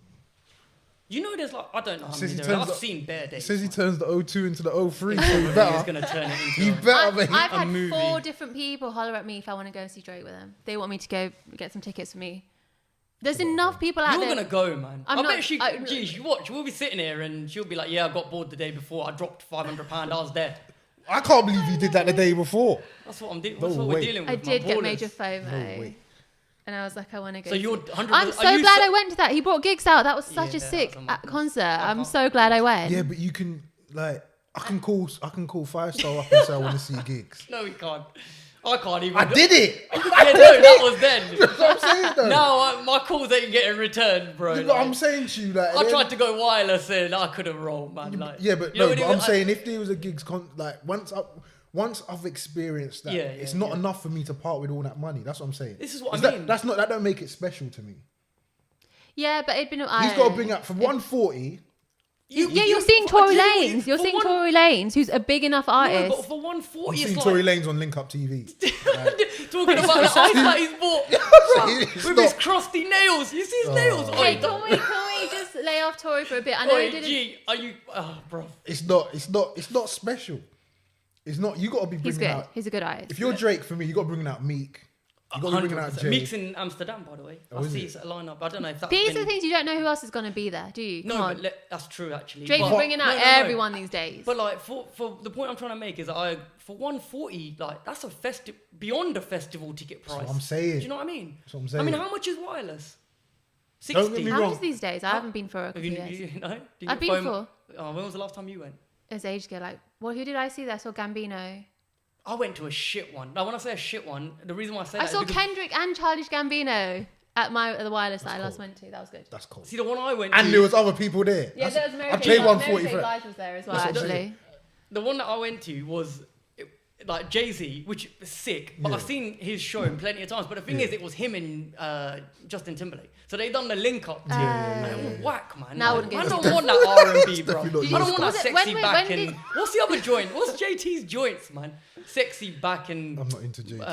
You know, there's like I don't know how many there are. I've seen bare days. Says he turns the 02 into the 03. So he's gonna turn it into. You better. I've had 4 different people holler at me if I want to go and see Drake with them. They want me to go get some tickets for me. There's enough people out there. You're gonna go, man. I bet she. Geez, you watch. We'll be sitting here and she'll be like, "Yeah, I got bored the day before. I dropped £500. I was there." I can't believe you did that the day before. That's what I'm dealing. That's what we're dealing with. I did get major FOMO. And I was like, I want to go. So you're 100%. I'm so glad I went to that. He brought gigs out. That was such a sick concert. I'm so glad I went. Yeah, but you can I can call Firestarr up and say I want to see gigs. No, we can't. I can't even. I did it. Yeah, no, that was then. That's what I'm saying though. No, my calls ain't getting returned, bro. But I'm saying to you, I tried to go wireless and I couldn't roll, man. But I'm saying if there was a gigs once I've experienced that, it's not enough for me to part with all that money. That's what I'm saying. This is what I mean. That don't make it special to me. Yeah, but it'd been. He's got to bring up for 140. You're seeing Tory Lanez. You're seeing Tory Lanez, who's a big enough artist. No, but for 140, I'm seeing Tory Lanez on Link Up TV. Talking about the ice that he's bought with his crusty nails. You see his nails? Hey, can we just lay off Tory for a bit? I know he didn't. Are you? Oh, bro. It's not special. It's not. You got to be bringing out. He's good. He's a good artist. If you're Drake, for me, you got to bring out Meek. You got to bring out Jay. Meek's in Amsterdam, by the way. I see it's a lineup. I don't know if that's. These are the things you don't know who else is going to be there, do you? Come on. That's true, actually. Drake's bringing out everyone these days. But like, for the point I'm trying to make is that for 140, like that's a beyond a festival ticket price. That's what I'm saying. Do you know what I mean? That's what I'm saying. I mean, how much is wireless? 60. Don't get me wrong. How much is these days? I haven't been for a couple of years. I've been for. Oh, when was the last time you went? It was ages ago. Like, who did I see there? I saw Gambino. I went to a shit one. Now, when I say a shit one, the reason why I say I saw Kendrick and Childish Gambino at the wireless that I last went to. That was good. That's cool. See, the one I went to... And there was other people there. Yeah, there was Mary I paid 140 for it. Was there as well, actually. The one that I went to was... like Jay-Z, which is sick, but I've seen his show plenty of times. But the thing is, it was him and Justin Timberlake, so they done the link up. And it was whack, man. Now like, I don't want that R&B, bro. I don't want that sexy back and what's the other joint? What's JT's joints, man? Sexy back and I'm not into JT.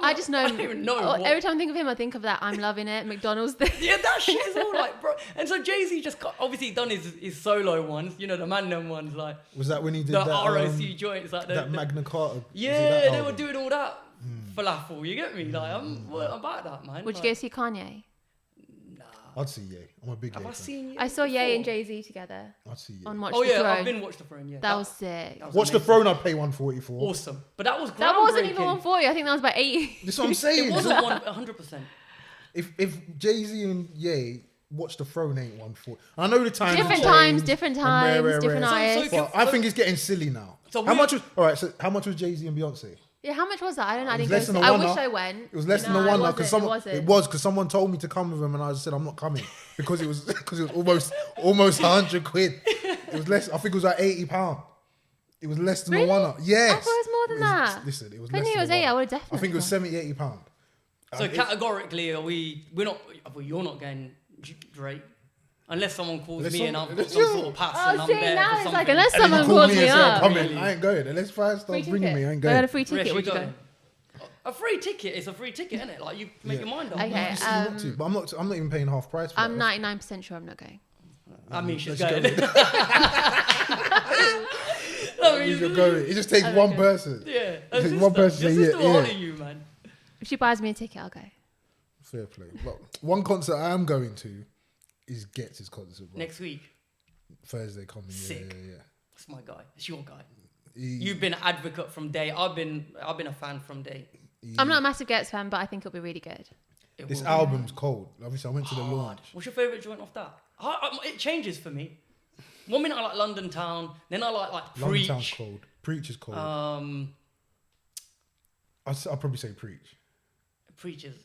I just know. I don't even know. Every time I think of him, I think of that I'm loving it McDonald's thing. Yeah, that shit is all like, bro. And so Jay-Z just obviously done his solo ones, you know, the Magnum ones, like. Was that when he did the that ROC joints, like that Magna Carta? Yeah, they were doing all that falafel. You get me? Like I'm about that, man. Would you go see Kanye? Nah. I'd see Ye. I'm a big Ye fan. I saw Ye and Jay-Z together. I'd see Ye. On Watch the Throne. I've been Watch the Throne. Yeah, that was sick. Watch the Throne. I'd pay 140 for. Awesome, but that was that wasn't even 140. I think that was about 80. That's what I'm saying. It wasn't 100%. If Jay-Z and Ye Watch the Throne ain't 140. I know the time. Different times, different artists. So I think it's getting silly now. So how much was Jay-Z and Beyonce? Yeah, how much was that? I don't know. I didn't go. I wish I went. It was less than a one because someone told me to come with him, and I said I'm not coming because it was almost 100 quid. It was less. I think it was like £80. It was less than a one. Yes. I thought it was more than that. Listen, it was. I knew it was 80. I would have definitely. I think it was £70-80. So categorically, we're not. Well, you're not going Drake. Unless someone calls me and I've got some sort of pass and I'm there now for it's something. like, unless someone calls me up. I ain't going. Unless Firestarr bringing me, I ain't going. I got a free ticket. Would you go? A free ticket is a free ticket, isn't it? Like you make your mind up. Okay. But I'm not even paying half price for I'm 99% sure I'm not going. I mean, she's going. You're going. It just takes one person. Yeah. One person say yeah. Will honor you, man. If she buys me a ticket, I'll go. Fair play. But one concert I am going to is Gets' concert. Bro. Next week. Thursday coming. Sick. Yeah. That's my guy. It's your guy. You've been an advocate from day. I've been a fan from day. I'm not a massive Gets fan, but I think it'll be really good. This album's cold. Obviously, I went to the launch. What's your favourite joint off that? It changes for me. 1 minute I like London Town, then I like Preach. London Town's cold. Preach is cold. I'll probably say Preach. Preach is...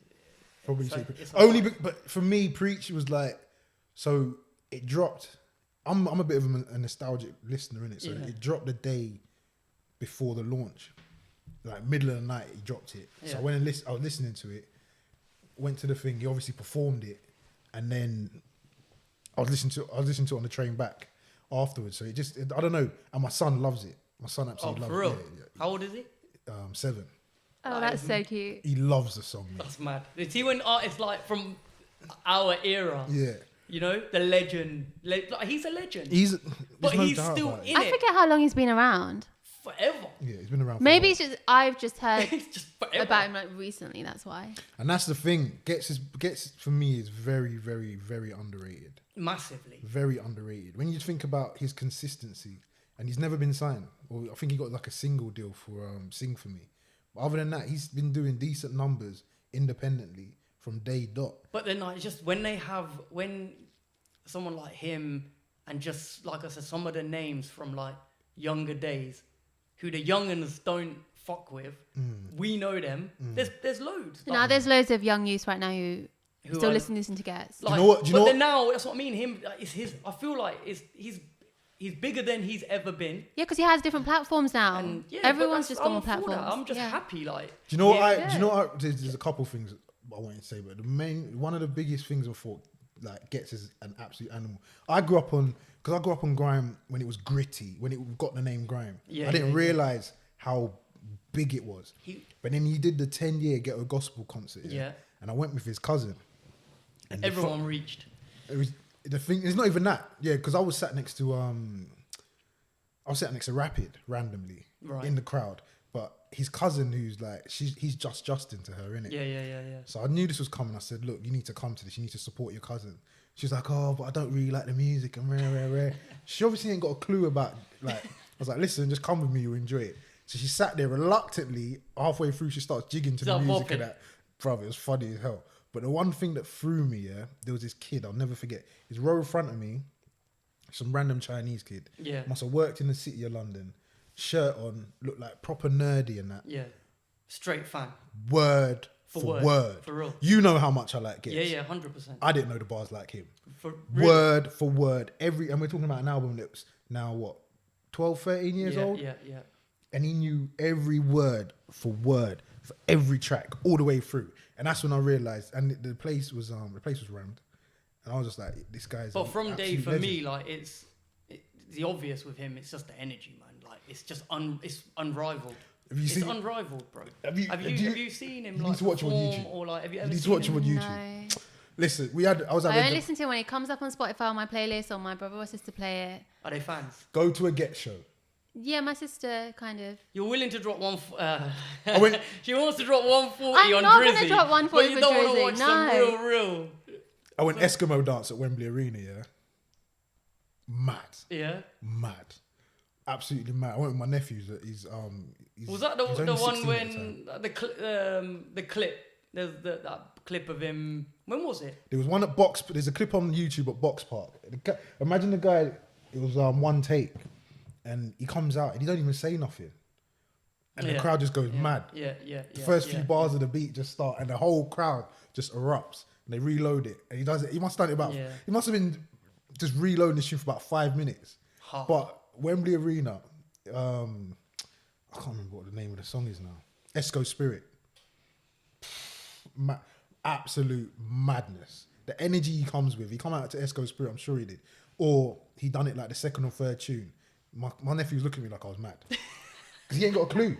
Probably say Preach. Only, but for me, Preach was like... So, it dropped. I'm a bit of a nostalgic listener in it, so Yeah. it dropped the day before the launch, like middle of the night. He dropped it, so I went and I was listening to it. Went to the thing. He obviously performed it, and then I was listening to it on the train back afterwards. So I don't know. And my son loves it. My son absolutely loves for real? it. Yeah. How old is he? 7. Oh, that's so cute. He loves the song. Man. That's mad. See when artists like from our era, Yeah. you know, the legend. Like, he's a legend. But no he's doubt still about it. in I it forget how long he's been around. forever. Yeah, he's been around. For Maybe a it's just I've just heard It's just forever. about him like recently. That's why. while. And that's the thing. Gets for me is very, very, very underrated. Massively. Very underrated. When you think about his consistency, and he's never been signed. Or I think he got like a single deal for Sing For Me. But other than that, he's been doing decent numbers independently from day dot. But then like, it's just when someone like him and just like I said, some of the names from like younger days who the young'uns don't fuck with, we know them. There's loads. Now Like, there's loads of young youths right now who still are- listen to Gets. Like, you know what- do you know but what- then now that's what I mean. Him, like, it's his. I feel like he's bigger than he's ever been. Yeah, because he has different platforms now. And yeah, Everyone's but just I'm gone on for that. platforms. I'm just Yeah. happy. Like, Do you know what yeah. do you know what there's a couple things I wanted to say, but one of the biggest things I thought like Gets is an absolute animal. I grew up on grime when it was gritty, when it got the name grime. Yeah, I didn't yeah, realize how big it was. But then he did the 10-year Ghetto Gospel concert. Yeah. And I went with his cousin. And Everyone reached. it was the thing. It's not even that. Yeah, because I was sat next to Rapid randomly Right. in the crowd, but his cousin, who's like he's just Justin to her, innit? Yeah. So I knew this was coming. I said, look, you need to come to this. You need to support your cousin. She's like, oh, but I don't really like the music and rare. She obviously ain't got a clue about like. I was like, listen, just come with me. You'll enjoy it. So she sat there reluctantly. Halfway through, she starts jigging to the Start music bopping. and that. Brother, it was funny as hell. But the one thing that threw me, there was this kid. I'll never forget. He's row in front of me. Some random Chinese kid. Yeah. Must have worked in the city of London. Shirt on, looked like proper nerdy and that. Yeah. Straight fan. Word for word. For real. You know how much I like Gets. Yeah, 100%. I didn't know the bars like him. For really? Word for word. And we're talking about an album that's now what, 12, 13 years old? Yeah. And he knew every word for every track all the way through. And that's when I realized, and the place was rammed. And I was just like, this guy's But an from day absolute for legend. me, like it's the obvious with him. It's just the energy, man. Like it's just it's unrivaled. Have you It's seen- unrivaled, bro. Have you- Have do you- you seen him you like need to watch him on perform YouTube. or like have you ever You need to seen watch him on YouTube. No. Listen, I was at I a only listen to it when it comes up on Spotify on my playlist, or my brother or sister play it. Are they fans? go to a Get show. Yeah, my sister kind of. You're willing to drop one. I went- She wants to drop 140 I'm on not Drizzy. gonna drop 140 but you for don't want to Drizzy, watch some no. real. I went Eskimo dance at Wembley Arena, yeah. Yeah. Mad. Absolutely mad. I went with my nephews. He's Was that he's the only one 16 at the time. when the clip? There's that clip of him. When was it? There was one at Box. There's a clip on YouTube at Box Park. Imagine the guy. It was one take, and he comes out and he don't even say nothing, and the Yeah. crowd just goes mad. Yeah. The first few bars of the beat just start, and the whole crowd just erupts. And they reload it, and he does it. He must have done it about. Yeah. He must have been just reloading this shit for about 5 minutes. Hard. But Wembley Arena, I can't remember what the name of the song is now. Esco Spirit. Absolute madness. The energy he comes with. He come out to Esco Spirit, I'm sure he did. Or he done it like the second or third tune. My nephew was looking at me like I was mad. Because he ain't got a clue.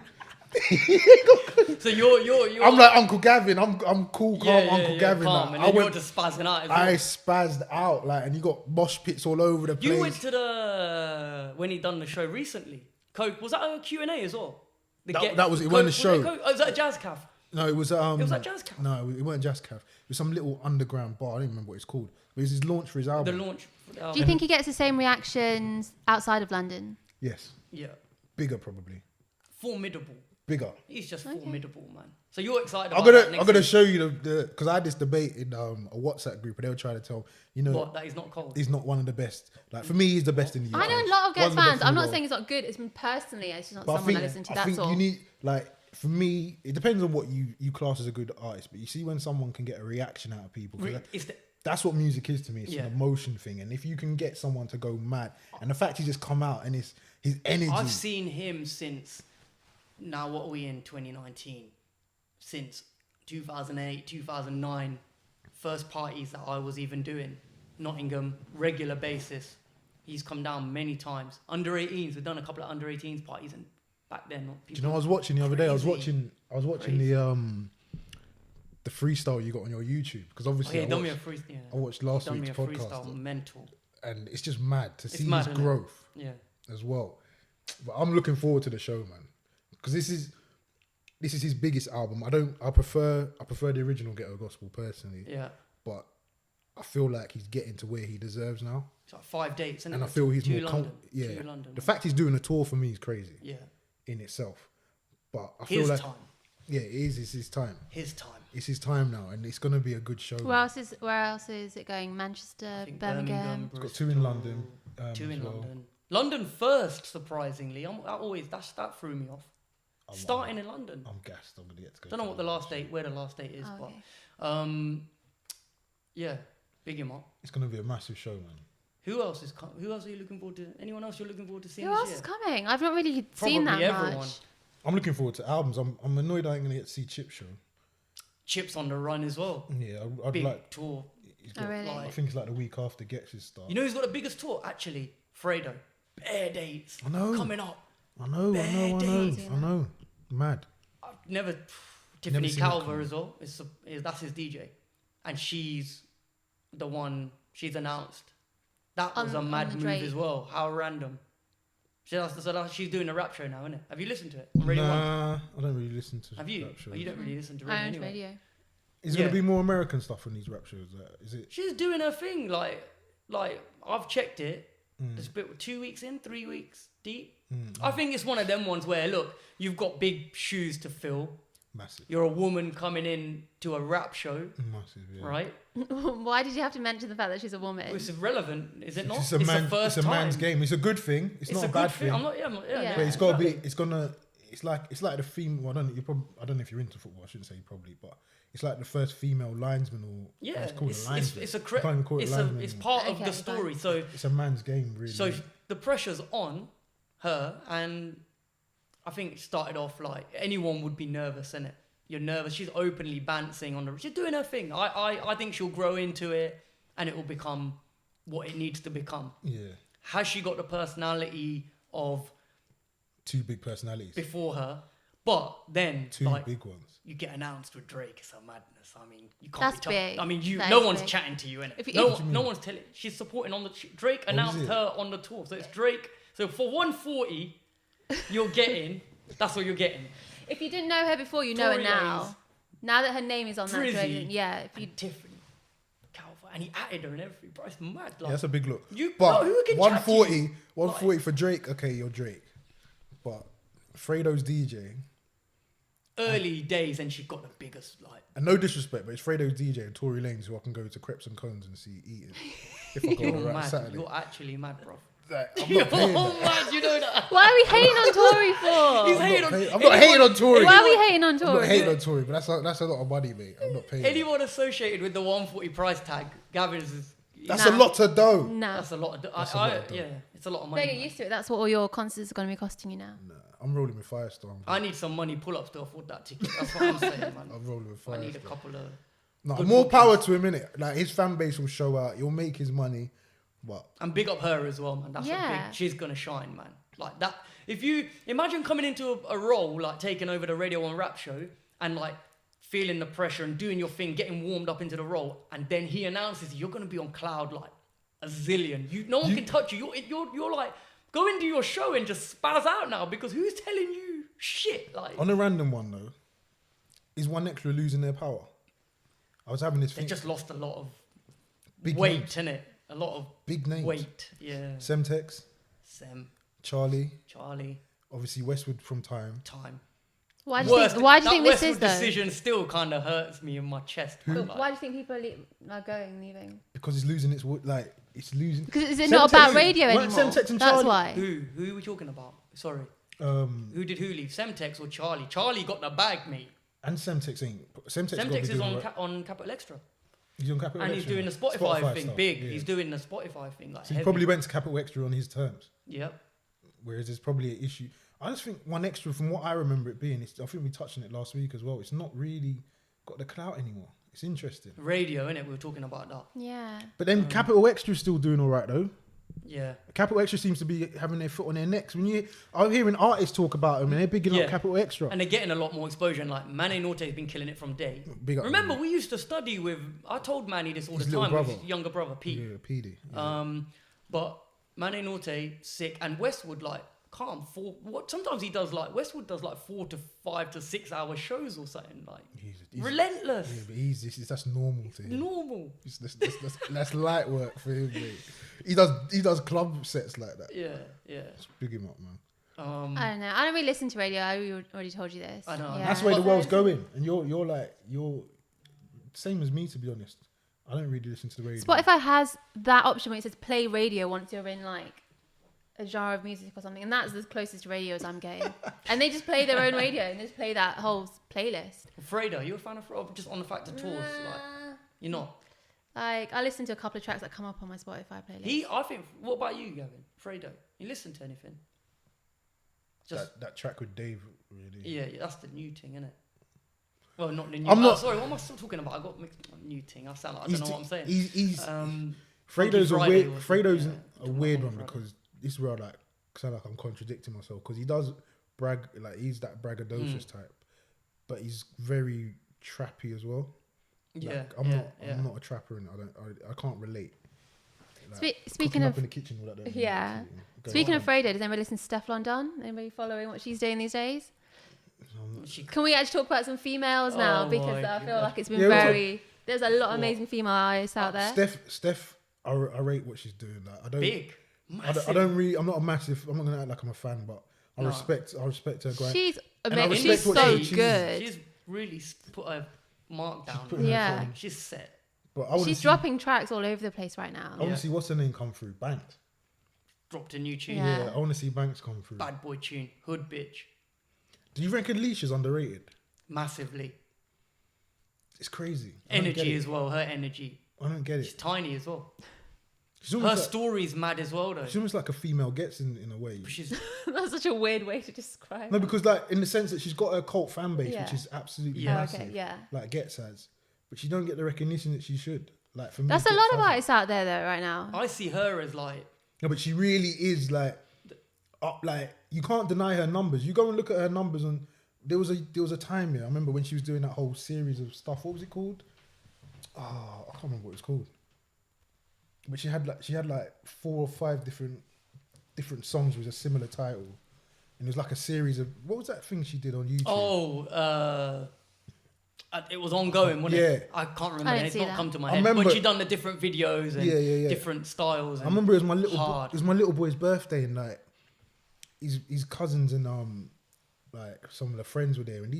So you're I'm like Uncle Gavin. I'm cool, calm Uncle Gavin. calm, Like, and then you're just spazzing out as well. I spazzed out, like, and you got mosh pits all over the place. You went to the when he done the show recently. Coke, was that a Q&A as well? That was- it wasn't a show. Was that a Jazz Caf? No, it was was at Jazz Caf? No, it weren't Jazz Caf. It was some little underground bar. I don't remember what it's called. It was his launch for his The album. launch. Do you think he gets the same reactions outside of London? Yes, Yeah. bigger probably. Formidable. Bigger. He's just formidable, man. So you're excited I'm about that gonna next show season? you the because I had this debate in a WhatsApp group and they were trying to tell What, that he's not cold? he's not one of the best. Like for me, he's the best in the UK. I know a lot of Gets One the best fans. in I'm the not world. saying he's not good. It's personally, it's just not But someone I listen to. I That's think all. you need, like, for me, it depends on what you class as a good artist. But you see when someone can get a reaction out of people. 'cause That's what music is to me. It's Yeah. an emotion thing, and if you can get someone to go mad, and the fact he just come out and his energy. I've seen him since. Now what are we in 2019? Since 2008, 2009, first parties that I was even doing, Nottingham, regular basis. He's come down many times. Under 18s, we've done a couple of under 18s parties, and back then, Do you know what I was watching the other day? I was Crazy. watching the freestyle you got on your YouTube, because obviously done me a freestyle. Yeah. I watched last Done me week's a podcast, freestyle, mental. and it's just mad to It's see mad, his isn't it? growth Yeah. as well. But I'm looking forward to the show, man, because this is his biggest album. I prefer the original Ghetto Gospel personally, Yeah. but I feel like he's getting to where he deserves now, It's like 5 dates, isn't and it? I feel he's Two more London. yeah. Two London. The fact he's doing a tour for me is crazy Yeah. in itself, but I feel His like time. yeah, it is. It's his time. His time. It's his time now, and it's gonna be a good show. Where else is it going? Manchester, I think Birmingham. It's got 2 in London. Two in as well. London. London first, surprisingly. That threw me off. I'm Starting in London. I'm gassed. I'm gonna get to go. Don't know to what the London. where the last date is, Oh, okay. but yeah, big him up. It's gonna be a massive show, man. Who else are you looking forward to? Anyone else you're looking forward to seeing Who this else year? is coming? I've not really seen that Probably everyone. much. I'm looking forward to albums. I'm annoyed I ain't gonna get to see Chip's show. Chips on the run as well. Yeah, I'd Big like. tour. He's Oh, really? I think it's like the week after Gex's start. You know who's got the biggest tour? Actually, Fredo. Bare dates. I know. Coming up. I know. days. Mad. I've never. Tiffany seen that Calver coming. as well. That's his DJ, and she's the one. She's announced. That was a On mad the move Drake. as well. How random. She's doing a rap show now, isn't it? Have you listened to it on Radio 1? Nah, I don't really listen to. Have you? Rap shows. Oh, you don't really listen to I radio owned anyway. radio. Is it gonna Yeah. be more American stuff on these rap shows? Is it? She's doing her thing. Like I've checked it. It's bit 2 weeks in, 3 weeks deep. I think it's one of them ones where look, you've got big shoes to fill. Massive. You're a woman coming in to a rap show, Massive. Yeah. right? Why did you have to mention the fact that she's a woman? It's irrelevant, is it not? It's a the man's time. game. It's a good thing. It's not a good bad thing. I'm not. Yeah, Yeah. But it's got to be. It's gonna. It's like the female. Well, I don't know if you're into football. I shouldn't say probably, but it's like the first female linesman or Yeah, it's called a linesman. it's a I can't even call it linesman it's anymore. part of Okay, the fine. story. So It's a man's game, really. so the pressure's on her, and I think it started off like anyone would be nervous, innit? You're nervous. She's openly dancing on the. She's doing her thing. I think she'll grow into it, and it will become what it needs to become. Yeah, Has she got the personality of 2 big personalities, before her? But then 2 like big ones. you get announced with Drake, it's a madness. I mean, you can't That's be tough. big. I mean, That no is one's big. chatting to you, innit? If you- No, if- no one's telling. She's supporting on the Drake announced it? her on the tour, so it's Drake. So for 140, you're getting. That's what you're getting. If you didn't know her before, you know her Tory now. Lanez, Now that her name is on that Drizzy, Drake, yeah. If you And Tiffany, Calver, and he atted her and everything. Bro, it's mad. Yeah, Like, that's a big look. Bro, who can chat to you? 140 for Drake. Okay, you're Drake. But Fredo's DJing, early days, and she got the biggest like. and no disrespect, but it's Fredo's DJ and Tory Lanez who I can go to Crepes and Cones and see eating if I go You're on a right mad. Saturday. You're actually mad, bro. Like, I'm You're not paying that. mad. You know that. why are we hating on Tory for? He's hating on. I'm not hating on Tory. Why are we hating on I'm not Tory? hating on Tory, but that's a lot of money, mate. I'm not paying. that. Anyone associated with the 140 price tag, Gavin's is. That's Nah. a lot to do. No. That's a lot. Of, That's a lot of dough. yeah, it's a lot of Don't money. get man. used to it. That's what all your concerts are going to be costing you now. Nah, I'm rolling with Firestarr. I need some money pull-ups to afford that ticket. That's what I'm saying, man. I'm rolling with I need a Firestarr. couple of. No, good more bookings. power to him, innit? Like his fan base will show out. He'll make his money, but And big up her as well, man. That's a Yeah. big. She's gonna shine, man. Like that. If you imagine coming into a role like taking over the Radio 1 rap show and like feeling the pressure and doing your thing, getting warmed up into the role, and then he announces you're gonna be on cloud like a zillion. No one can touch you. You're like go into your show and just spaz out now because who's telling you shit? Like on a random one though, is One Extra losing their power? I was having this they thing. just lost a lot of Big weight, names. innit? A lot of Big names. weight. Yeah. Semtex, Sem, Charlie, Charlie, obviously Westwood from Time. time. Why do you think, why do you think this is, Westwood though? decision still kind of hurts me in my chest. man, like- Why do you think people are going, leaving? Because it's losing its like it's losing. Because is it not about radio Weren't anymore? Semtex and That's Charlie- why. Who are we talking about? Sorry. Um, Who did who leave? Semtex or Charlie? Charlie got the bag, mate. and Semtex ain't. Semtex, got Semtex the is deal, on right? on Capital Extra. He's on Capital and Extra. he's doing now. the Spotify thing stuff, big. yeah. He's doing the Spotify thing like. So he heavy. probably went to Capital Extra on his terms. Yep. Whereas there's probably an issue. I just think One Extra, from what I remember it being, I think we touched on it last week as well. It's not really got the clout anymore. It's interesting. Radio, innit? We were talking about that. Yeah. But then Capital Extra is still doing all right though. Yeah. Capital Extra seems to be having their foot on their necks. I'm hearing artists talk about them and they're bigging up Capital Extra. And they're getting a lot more exposure. And like Manny Norte's been killing it from day. Big up, Remember, man. we used to study with. I told Manny this all His the little time. brother. With his younger brother, Pete. Yeah, PD. Yeah. But Manny Norte sick, and Westwood like calm. Sometimes he does like Westwood does like 4 to 5 to 6 hour shows or something like He's- relentless. Yeah, but that's normal to him. Normal. That's light work for him, mate. He does club sets like that. Yeah, yeah. Let's big him up, man. I don't know. I don't really listen to radio. I already told you this. I know. Yeah. That's where the world's going, and you're same as me, to be honest. I don't really listen to the radio. Spotify has that option where it says play radio once you're in like a genre of music or something, and that's the closest to radio as I'm getting. And they just play their own radio and they just play that whole playlist. Fredo, you a fan of Fredo? Just on the fact of tours, like you're not. Like I listen to a couple of tracks that come up on my Spotify playlist. I think. What about you, Gavin? Fredo, you listen to anything? Just that track with Dave, really. yeah, that's the new thing, isn't it? Well, not the new. I'm not- sorry, what am I still talking about? I got mixed new thing. I sound like I don't know what I'm saying. He's Funky Fredo's Friday was Fredo's the- a yeah, weird Funky one Friday. because this is where I like sound like I'm contradicting myself because he does brag like he's that braggadocious type, but he's very trappy as well. Yeah, I'm yeah. not a trapper and I can't relate. Speaking cooking up of in the kitchen with that. yeah. Speaking of Fredo, does anybody listen to Steph London? Anybody following what she's doing these days? Can we actually talk about some females now? Oh Because my I feel God. like it's been Yeah, we'll very. There's a lot of amazing female artists out there. Steph, I rate what she's doing. Like I don't, Big, massive. I don't really. I'm not a massive. I'm not gonna act like I'm a fan, but I No. respect her grind. She's I amazing. respect She's what so she's- good. She's really put a mark down. putting her Yeah. foot in. She's set. But I wanna She's see- dropping tracks all over the place right now. I want to see what's her name come through. Banks. Dropped a new tune. Yeah. Yeah, I want to see Banks come through. Bad boy tune. Hood bitch. Do you reckon Leisha's underrated? Massively. It's crazy. I don't get Energy it. as well. Her energy. I don't get She's it. tiny as well. She's Her almost, like, story's mad as well though. she's almost like a female Gets in a way. She's That's such a weird way to describe. No, because like in the sense that she's got a cult fan base, Yeah. which is absolutely Yeah. Oh, massive. okay, yeah. Like Gets has, but she don't get the recognition that she should. Like for me, That's a Gets lot of hasn't. artists out there though right now. I see her as like No, but she really is like up. Like you can't deny her numbers. You go and look at her numbers, and there was a time here. I remember when she was doing that whole series of stuff. What was it called? Oh, I can't remember what it was called. But she had like 4 or 5 different songs with a similar title, and it was like a series of what was that thing she did on YouTube? it was ongoing, wasn't Yeah. it? I can't remember. I didn't It's see not that. come to my I head. remember- But she done the different videos and Yeah. different styles. I And remember it was my little boy's birthday, and like his cousins and like some of the friends were there, and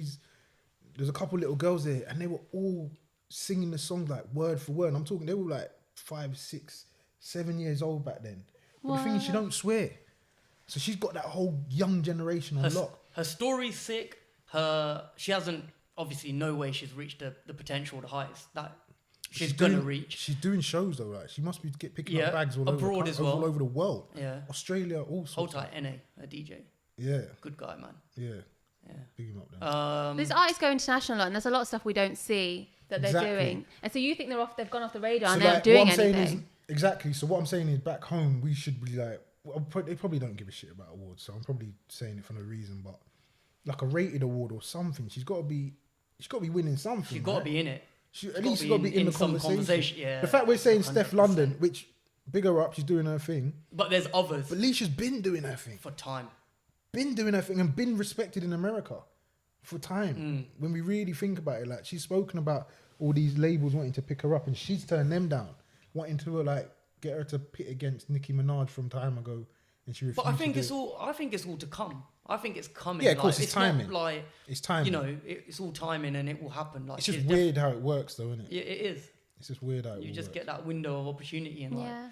there's a couple little girls there, and they were all singing the song like word for word. And I'm talking, they were like 5, 6, 7 years old back then. But the thing is, she don't swear, so she's got that whole young generation on lock. her story's sick. She hasn't obviously no way she's reached the potential, the heights that she's gonna reach. She's doing shows though, like she must be picking Yeah, up bags all abroad over as well. all over the world. Yeah. Australia, all Hold sorts. tight, NA, a DJ, Yeah, good guy, man. yeah. Yeah. Big him up then. These artists go international a lot, and there's a lot of stuff we don't see that they're Exactly. doing. And so you think they've gone off the radar and So, they're like, doing what I'm saying anything. is, exactly. So what I'm saying is, back home we should be like, they probably don't give a shit about awards. So I'm probably saying it for no reason, but like a rated award or something, she's got to be winning something. She's got to be in it. At least she's got to be in the some conversation. Yeah. The fact we're saying Steph 100%. London, which big her up, she's doing her thing. But there's others But Leisha's been doing her thing. for time. Been doing her thing and been respected in America for time. When we really think about it, like she's spoken about all these labels wanting to pick her up, and she's turned them down, wanting to like get her to pit against Nicki Minaj from time ago, and she refused. But I think to it's do it. all. I think it's all to come. I think it's coming. Yeah, of course, like, it's timing. Not like It's timing. you know, it's all timing and it will happen. Like It's just she's weird how it works, though, isn't it? Yeah, it is. It's just weird how it You just works. get that window of opportunity and like Yeah.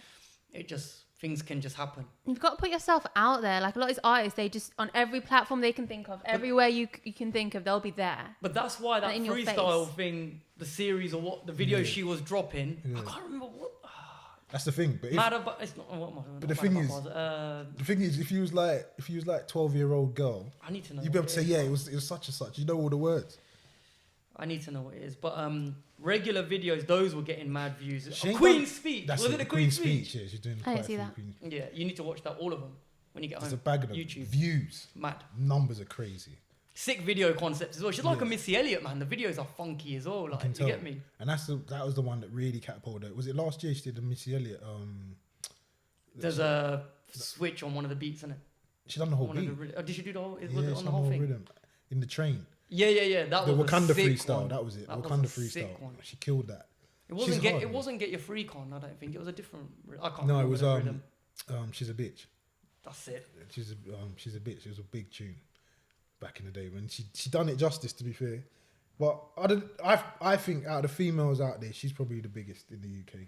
it just things can just happen. You've got to put yourself out there. Like a lot of these artists, they just on every platform they can think of, everywhere you can think of, they'll be there. But that's why that in your freestyle face. thing, the series or what the video she was dropping, I can't remember what. That's the thing. But It's not what. But the thing is, if you was like 12-year-old girl, I need to know. you'd be able to say, yeah, it was such and such. You know all the words. I need to know what it is. But regular videos, those were getting mad views. She ain't Queen's done- Speech. That's Was it the Queen's Speech? Yeah, she's doing I quite didn't a see few that. Queen's. Yeah, you need to watch that, all of them, when you get There's home. a bag of them. YouTube. Views. Mad. Numbers are crazy. Sick video concepts as well. She's like a Missy Elliott, man. The videos are funky as well. Like, can you tell. get me? And that was the one that really catapulted her. Was it last year she did the Missy Elliott? There's a switch on one of the beats, isn't it? She done the whole One of beat. the, did she do the whole? Was Yeah, it she on the done whole thing? rhythm in the train. Yeah. That The was a Wakanda sick freestyle. one. That was it. That was Wakanda a sick freestyle. one. She killed that. It She's wasn't get. hard, It man. wasn't Get Your Freak On. I don't think it was a different. I can't. No, it remember was the rhythm. She's a bitch. That's it. She's a bitch. It was a big tune back in the day when she done it justice. To be fair, but I think out of the females out there, she's probably the biggest in the UK.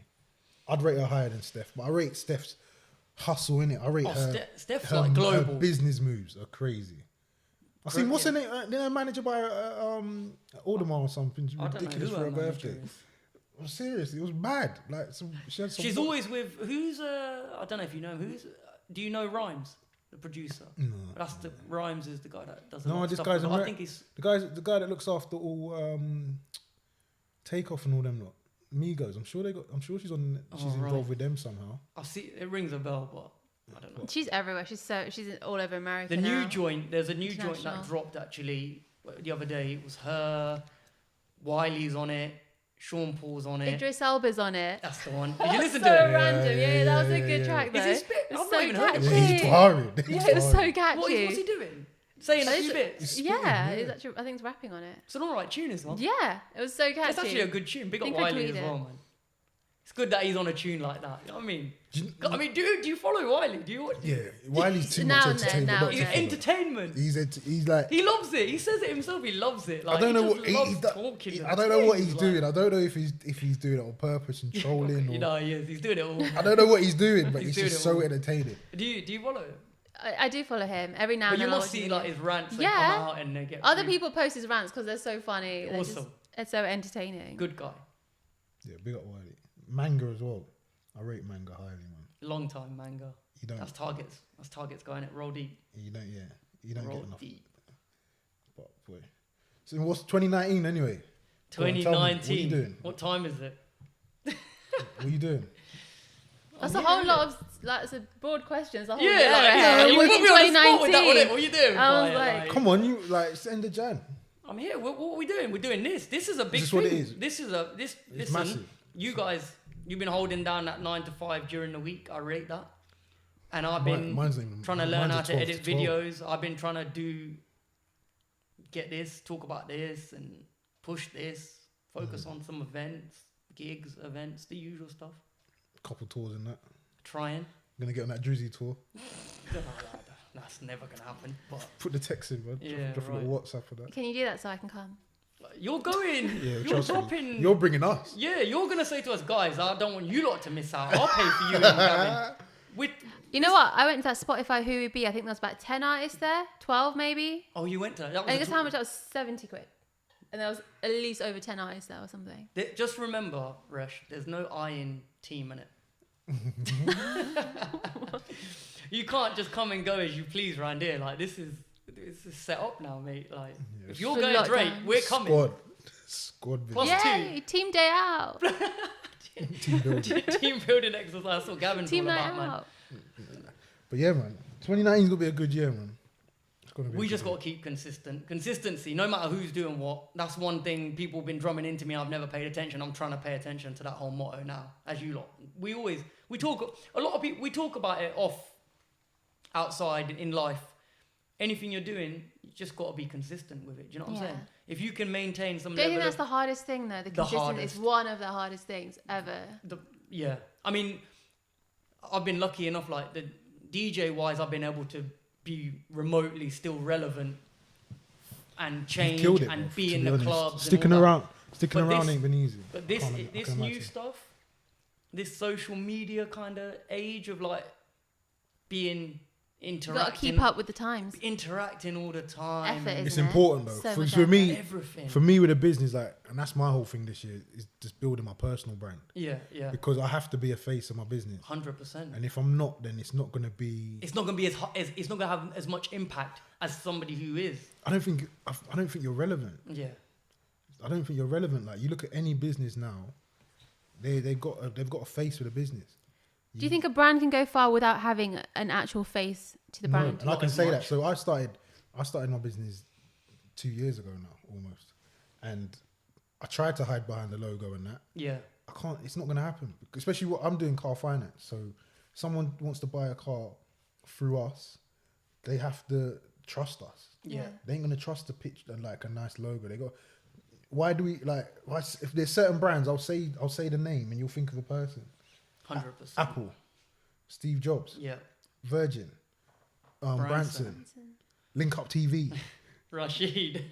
I'd rate her higher than Steph, but I rate Steph's hustle in it. I rate her. Steph's like global. Her business moves are crazy. I seen what's her name? Her manager by Audemars or something I don't know ridiculous who for her her manager birthday. is. Well, seriously, it was mad. Like she had some. She's always with who's I don't know if you know him. Do you know Rhymes, the producer? No. That's the Rhymes is the guy that does. No, this guy's. I think he's the guy that looks after all Takeoff and all them lot. Migos. I'm sure she's on. She's involved with them somehow. I see. It rings a bell, but I don't know. She's everywhere. She's all over America. The now. new joint. There's a new joint that International. dropped actually the other day. It was her. Wiley's on it. Sean Paul's on it. Idris Elba's on it. That's the one. Did you listen so to it? random. Yeah, that was a good yeah. track though. Is he spit? It's I've so not even heard it. catchy. Yeah, he's barring. Yeah, it was so catchy. What's he doing? Saying a few bits. Yeah, it's actually, I think it's rapping on it. It's an alright tune as well. Yeah, it was so catchy. It's actually a good tune. Big up Think I Wiley as tweeted well, it. man. It's good that he's on a tune like that. You know what I mean? Do you follow Wiley? Do you watch? Yeah, Wiley's too Now much and then, entertainment. now not and He's then. too much. entertainment. He's like. He loves it. He says it himself. He loves it. Like, I don't know he what just he's loves done. talking. I don't know what he's like- doing. I don't know if he's doing it on purpose and trolling. You Or, know, he is. He's doing it all. I don't know what he's doing, but He's it's doing just it so all. entertaining. Do you follow him? I do follow him every now But and you then. I'll must watch see his like videos. his rants. They Yeah. come out and they get. Other through. people post his rants because they're so funny. They're Awesome. just, it's so entertaining. Good guy. Yeah, big up Wiley. Manga as well. I rate Manga highly, man. Long time manga. You don't. That's targets going it. Roll deep. You don't. Yeah, you don't Roll get enough. deep. But boy, so what's 2019 anyway? Go on, tell me, 2019. What are you doing? What time is it? What are you doing? That's Oh, a whole yeah. lot of like it's a broad question. It's a whole Yeah, year like, ahead. you We're put in me on the spot with that, 2019. what are you doing? I was Brian? like- Come on, you like it's the end of Jan. I'm here. What are we doing? We're doing this. This is a big this thing. what it is? This is a this. It's Listen, massive. you guys, you've been holding down that 9 to 5 during the week. I rate that. And I've been Mine's not even- trying to learn mine's how a to 12 edit to 12. videos. I've been trying to get this, talk about this, and push this. Focus on some events, gigs, events, the usual stuff. Couple tours in that. Trying. Gonna get on that Drizzy tour. That's never gonna happen. But Put the text in, man. Yeah, Drop a right. little WhatsApp for that. Can you do that so I can come? you're going. Yeah, You're trust me. dropping. You're bringing us. Yeah, you're gonna say to us, guys, I don't want you lot to miss out. I'll pay for you and Gavin. With You know what? I went to that Spotify Who Would Be. I think there was about 10 artists there, 12 maybe. oh, you went to that. I think that's how much that was, 70 quid. And there was at least over 10 artists there or something. Just remember, Resh, there's no I in team in it. You can't just come and go as you please around here. Like this is set up now, mate. Like if you're For going Drake, lockdown. we're coming. Squad Plus business. Yay! Team day out. Team building. Team building exercise. That's what Gavin's Team all night about, man. out. But yeah, man. 2019 is gonna be a good year, man. It's gonna be. We just got to keep consistency, no matter who's doing what. That's one thing people have been drumming into me. I've never paid attention. I'm trying to pay attention to that whole motto now. As you lot, we talk. A lot of people we talk about it outside in life. Anything you're doing, you just got to be consistent with it. Do you know what I'm Yeah. saying? If you can maintain some Don't you level think that's of the hardest thing though? The consistency hardest. is one of the hardest things ever. yeah. I mean, I've been lucky enough. Like the DJ wise, I've been able to be remotely still relevant and You've change killed it, and bro, be to in be the honest. clubs. Sticking and all around But this- ain't been easy. But I this can new imagine. stuff, this social media kind of age of like being You interacting. got to keep up with the times. Interacting all the time. Effort, It's isn't it? important though. So for, much for me, Everything. for me with a business, like, and that's my whole thing this year is just building my personal brand. Yeah, yeah. Because I have to be a face of my business. 100%. And if I'm not, then it's not gonna be. It's not gonna be as it's not gonna have as much impact as somebody who is. I don't think you're relevant. Yeah. I don't think you're relevant. Like, you look at any business now, they've got a face for the business. Do you think a brand can go far without having an actual face to the brand? No, and I can say that. So I started my business 2 years ago now, almost, and I tried to hide behind the logo and that. Yeah. I can't. It's not going to happen, especially what I'm doing, car finance. So someone wants to buy a car through us, they have to trust us. Yeah. They ain't going to trust a picture like a nice logo. They go. Why do we like? If there's certain brands, I'll say the name and you'll think of a person. 100%. Apple, Steve Jobs, Yeah. Virgin, Branson, Link Up TV, Rashid.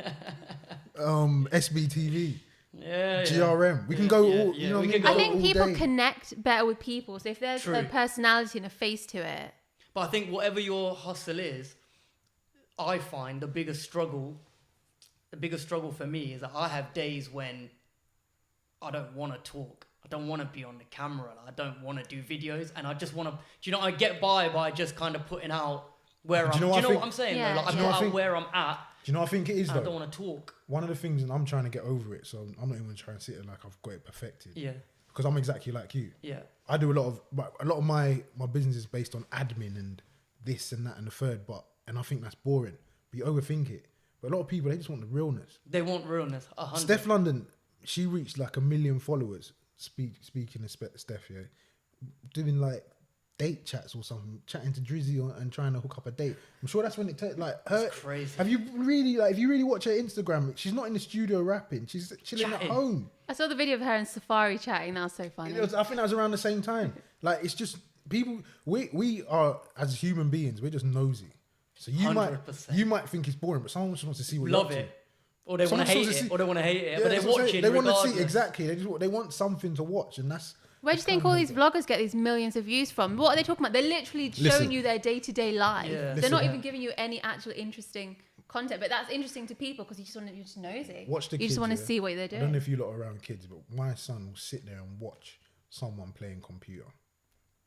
SBTV, Yeah. GRM. We can go all. You know, we what I mean? can go I think all people day. connect better with people. So if there's True. a personality and a face to it, But I think whatever your hustle is, I find the biggest struggle for me is that I have days when I don't want to talk. I don't want to be on the camera. I don't want to do videos. And I just want to, I get by just kind of putting out where Do you know what I'm saying? Yeah. Though? Like, I Do you know put what I out think? where I'm at. Do you know what I think it is And I though? don't want to talk. One of the things, and I'm trying to get over it, so I'm not even trying to sit there like I've got it perfected. Yeah. Because I'm exactly like you. Yeah. I do a lot of my business is based on admin and this and that and the third, and I think that's boring. But you overthink it. But a lot of people, they just want the realness. They want realness. 100. Steph London, she reached like 1 million followers. Speaking of Steph, yeah, doing like date chats or something, chatting to Drizzy and trying to hook up a date. I'm sure that's when it like her. It's crazy. Have you really if you really watch her Instagram, she's not in the studio rapping. She's chilling Chatting. at home. I saw the video of her in Safari chatting. That was so funny. I think that was around the same time. Like, it's just people. We are, as human beings, we're just nosy. So you 100%. might think it's boring, but someone just wants to see what Love you're up it. to. Or they want to Someone hate wants to it. see- Or they want to hate it. Yeah, but they're that's what I'm watching saying. They want to see regardless. exactly. They want something to watch, and that's. Where do you think all these vloggers get these millions of views from? What are they talking about? They're literally showing Listen. you their day-to-day life. Yeah. They're not Listen. even giving you any actual interesting content, but that's interesting to people because you're just nosy. Watch the You just kids, want to yeah? see what they're I don't know doing. if you lot are around kids, but my son will sit there and watch someone playing computer,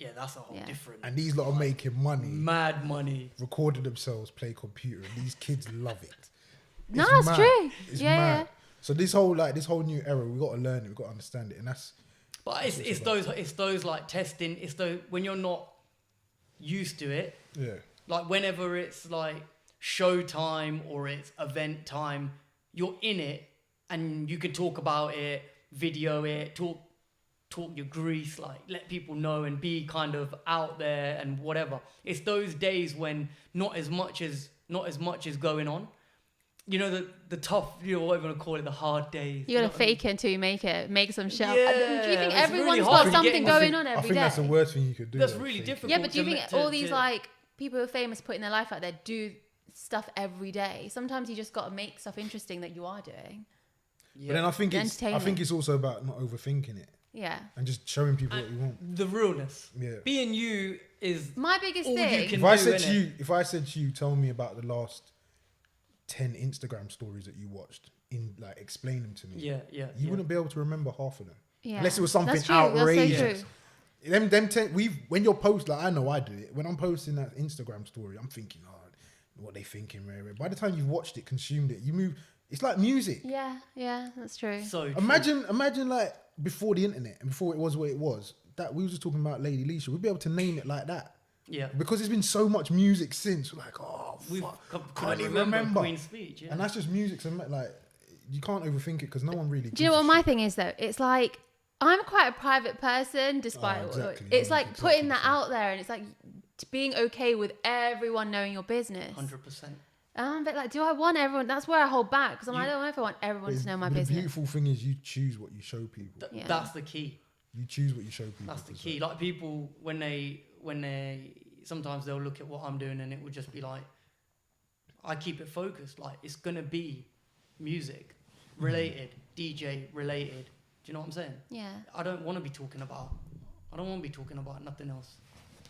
Yeah, that's a whole Yeah. different. and these lot are making money, Mad money. recording themselves play computer, and these kids love it. No, it's mad. true. It's Yeah, mad. yeah. So this whole new era, we got to learn it, we got to understand it, and that's. But it's those like testing. It's those when you're not used to it. Yeah. Like whenever it's like show time or it's event time, you're in it and you can talk about it, video it, talk your grease, like let people know and be kind of out there and whatever. It's those days when not as much is going on. You know, the tough, whatever you want to call it, the hard days. You gotta know what I mean? fake it until you make it. Make some shit. Yeah, Do you think it's everyone's really got hard something getting- going on I every think day? that's the worst thing you could do. That's though, really fake it. difficult. Yeah, but do you to think ma- all to- these to- like people who are famous putting their life out there do stuff every day? Sometimes you just gotta make stuff interesting that you are doing. But then I think Entertaining. it's also about not overthinking it Yeah. and just showing people what you want. the realness. Yeah. Being you is My biggest all you thing. can If I do, said innit? to you, tell me about the last 10 Instagram stories that you watched, explain them to me. Yeah. You wouldn't be able to remember half of them. Yeah. Unless it was something That's true. outrageous. That's so true. Them 10, when you're posting, like I know I do it. When I'm posting that Instagram story, I'm thinking, what they thinking, rare. By the time you've watched it, consumed it, you move. It's like music. Yeah, that's true. So true. Imagine like before the internet and before it was what it was. That we were just talking about Lady Leisha. We'd be able to name it like that. Yeah. Because there's been so much music since. We're like, oh, We fuck. can't even remember Queen's Speech. Yeah. And that's just music. So like, you can't overthink it because no one really. Do you know what my thing is though? It's like I'm quite a private person, despite exactly. it's No, like exactly putting the that same. out there, and it's like being okay with everyone knowing your business. 100%. And I'm a bit like, do I want everyone? That's where I hold back because I don't know if I want everyone to know my The business. beautiful thing is you choose what you show people. Yeah. That's the key. You choose what you show people. That's the 'cause, key. Like people, when they sometimes they'll look at what I'm doing and it will just be like, I keep it focused. Like it's gonna be music related, DJ related. Do you know what I'm saying? Yeah. I don't want to be talking about nothing else.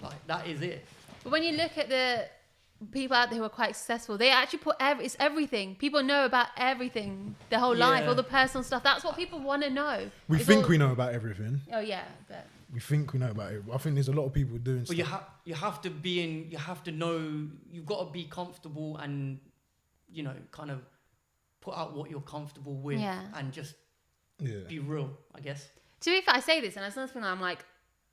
Like that is it. But when you look at the people out there who are quite successful, they actually put it's everything. People know about everything, their whole life, all the personal stuff. That's what people want to know. We think we know about everything. Oh yeah, but we think we know about it. I think there's a lot of people doing But stuff. you have to be in. You have to know. You've got to be comfortable and, you know, kind of put out what you're comfortable with and just be real, I guess. To be fair, I say this, and it's nothing that I'm like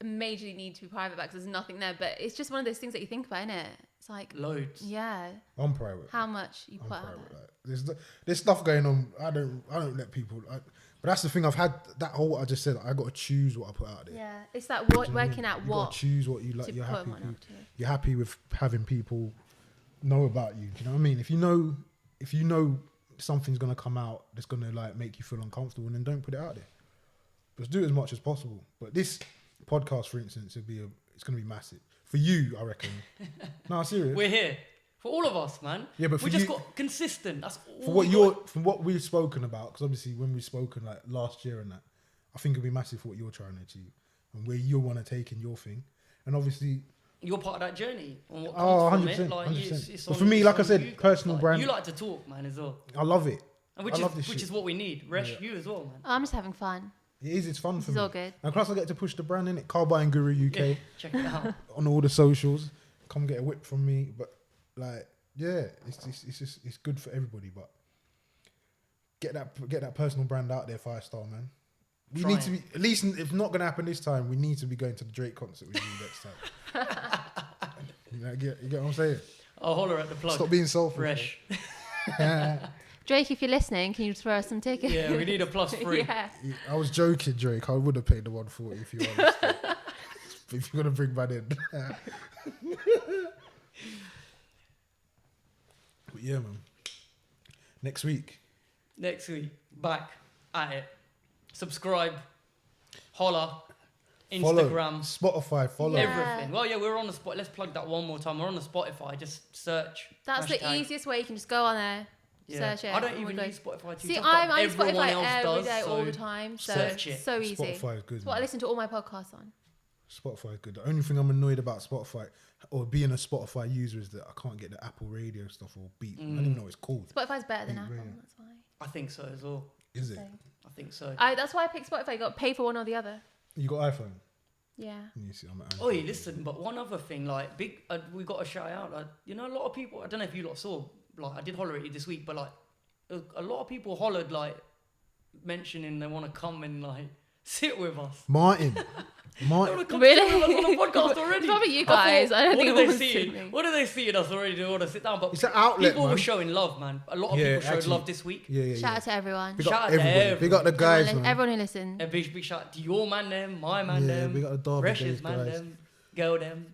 majorly need to be private about because there's nothing there. But it's just one of those things that you think about, innit? It's like loads. Yeah. I'm private. How much you put out there. Like, there's stuff going on. I don't let people. But that's the thing. I've had that whole. What I just said. I got to choose what I put out there. Yeah, it's that working out you what. Got to choose what you like. You're happy. You're happy with having people know about you. Do you know what I mean? If you know something's gonna come out that's gonna like make you feel uncomfortable, and then don't put it out there. Just do it as much as possible. But this podcast, for instance, it's gonna be massive for you, I reckon. No, serious. We're here for all of us, man. Yeah, but we just got consistent. That's all. From what we've spoken about, because obviously when we've spoken like last year and that, I think it'll be massive for what you're trying to achieve and where you want to take in your thing, and obviously. You're part of that journey. And what comes 100%. from it, like, 100%. It's But for me, like I said, you guys. personal Like, brand. You like to talk, man, as well. I love it. And which is what we need. Resh, you as well, man. I'm just having fun. It is. It's fun for me. It's all good. And plus, I get to push the brand in it. Car Buying Guru UK. Yeah, check it out. On all the socials. Come get a whip from me. But like, yeah, it's good for everybody. But get that personal brand out there, Firestarr, man. We need to be, at least if not gonna happen this time, we need to be going to the Drake concert with you next time. You get what I'm saying? I'll holler at the plug. Stop being selfish. Resh. Drake, if you're listening, can you throw us some tickets? Yeah, we need a +3. Yeah. I was joking, Drake. I would have paid the 140 if you wanted. If you're gonna bring man in. But yeah, man. Next week, back at it. Subscribe, holler, follow, Instagram, Spotify, follow. everything. Well, yeah, we're on the spot. Let's plug that one more time. We're on the Spotify. Just search. That's hashtag. the easiest way. You can just go on there, Yeah. search it. I don't and even we'll use Spotify too. See, much, I'm but on everyone Spotify else every does, day, so all the time. So search it. so easy. Spotify is good. It's what I listen to all my podcasts on. Spotify is good. The only thing I'm annoyed about Spotify or being a Spotify user is that I can't get the Apple Radio stuff or Beat. I don't even know what it's called. Spotify's better than Beat Apple. Radio. That's why. I think so as well. Is it? I think so. That's why I picked Spotify. You got to pay for one or the other. You got iPhone? Yeah. You see, I'm Oh, yeah, listen, but one other thing, like, we got to shout out, like, you know, a lot of people, I don't know if you lot saw, like, I did holler at you this week, but, like, a lot of people hollered, like, mentioning they want to come and, like, sit with us. Martin. They want to come Really? sit with us on the podcast already. It's probably you guys. I don't think what it do was they see? me. What do they see in us already? They want to sit down, but It's an outlet, people man. were showing love, man. A lot of people showed actually, love this week. Yeah. Shout out to everyone. Big up Shout out to everybody. everyone. Big up the guys, man. Everyone who listens. A big shout out to your man them, my man them, big up the Derby Resh's days, man guys. them, girl them.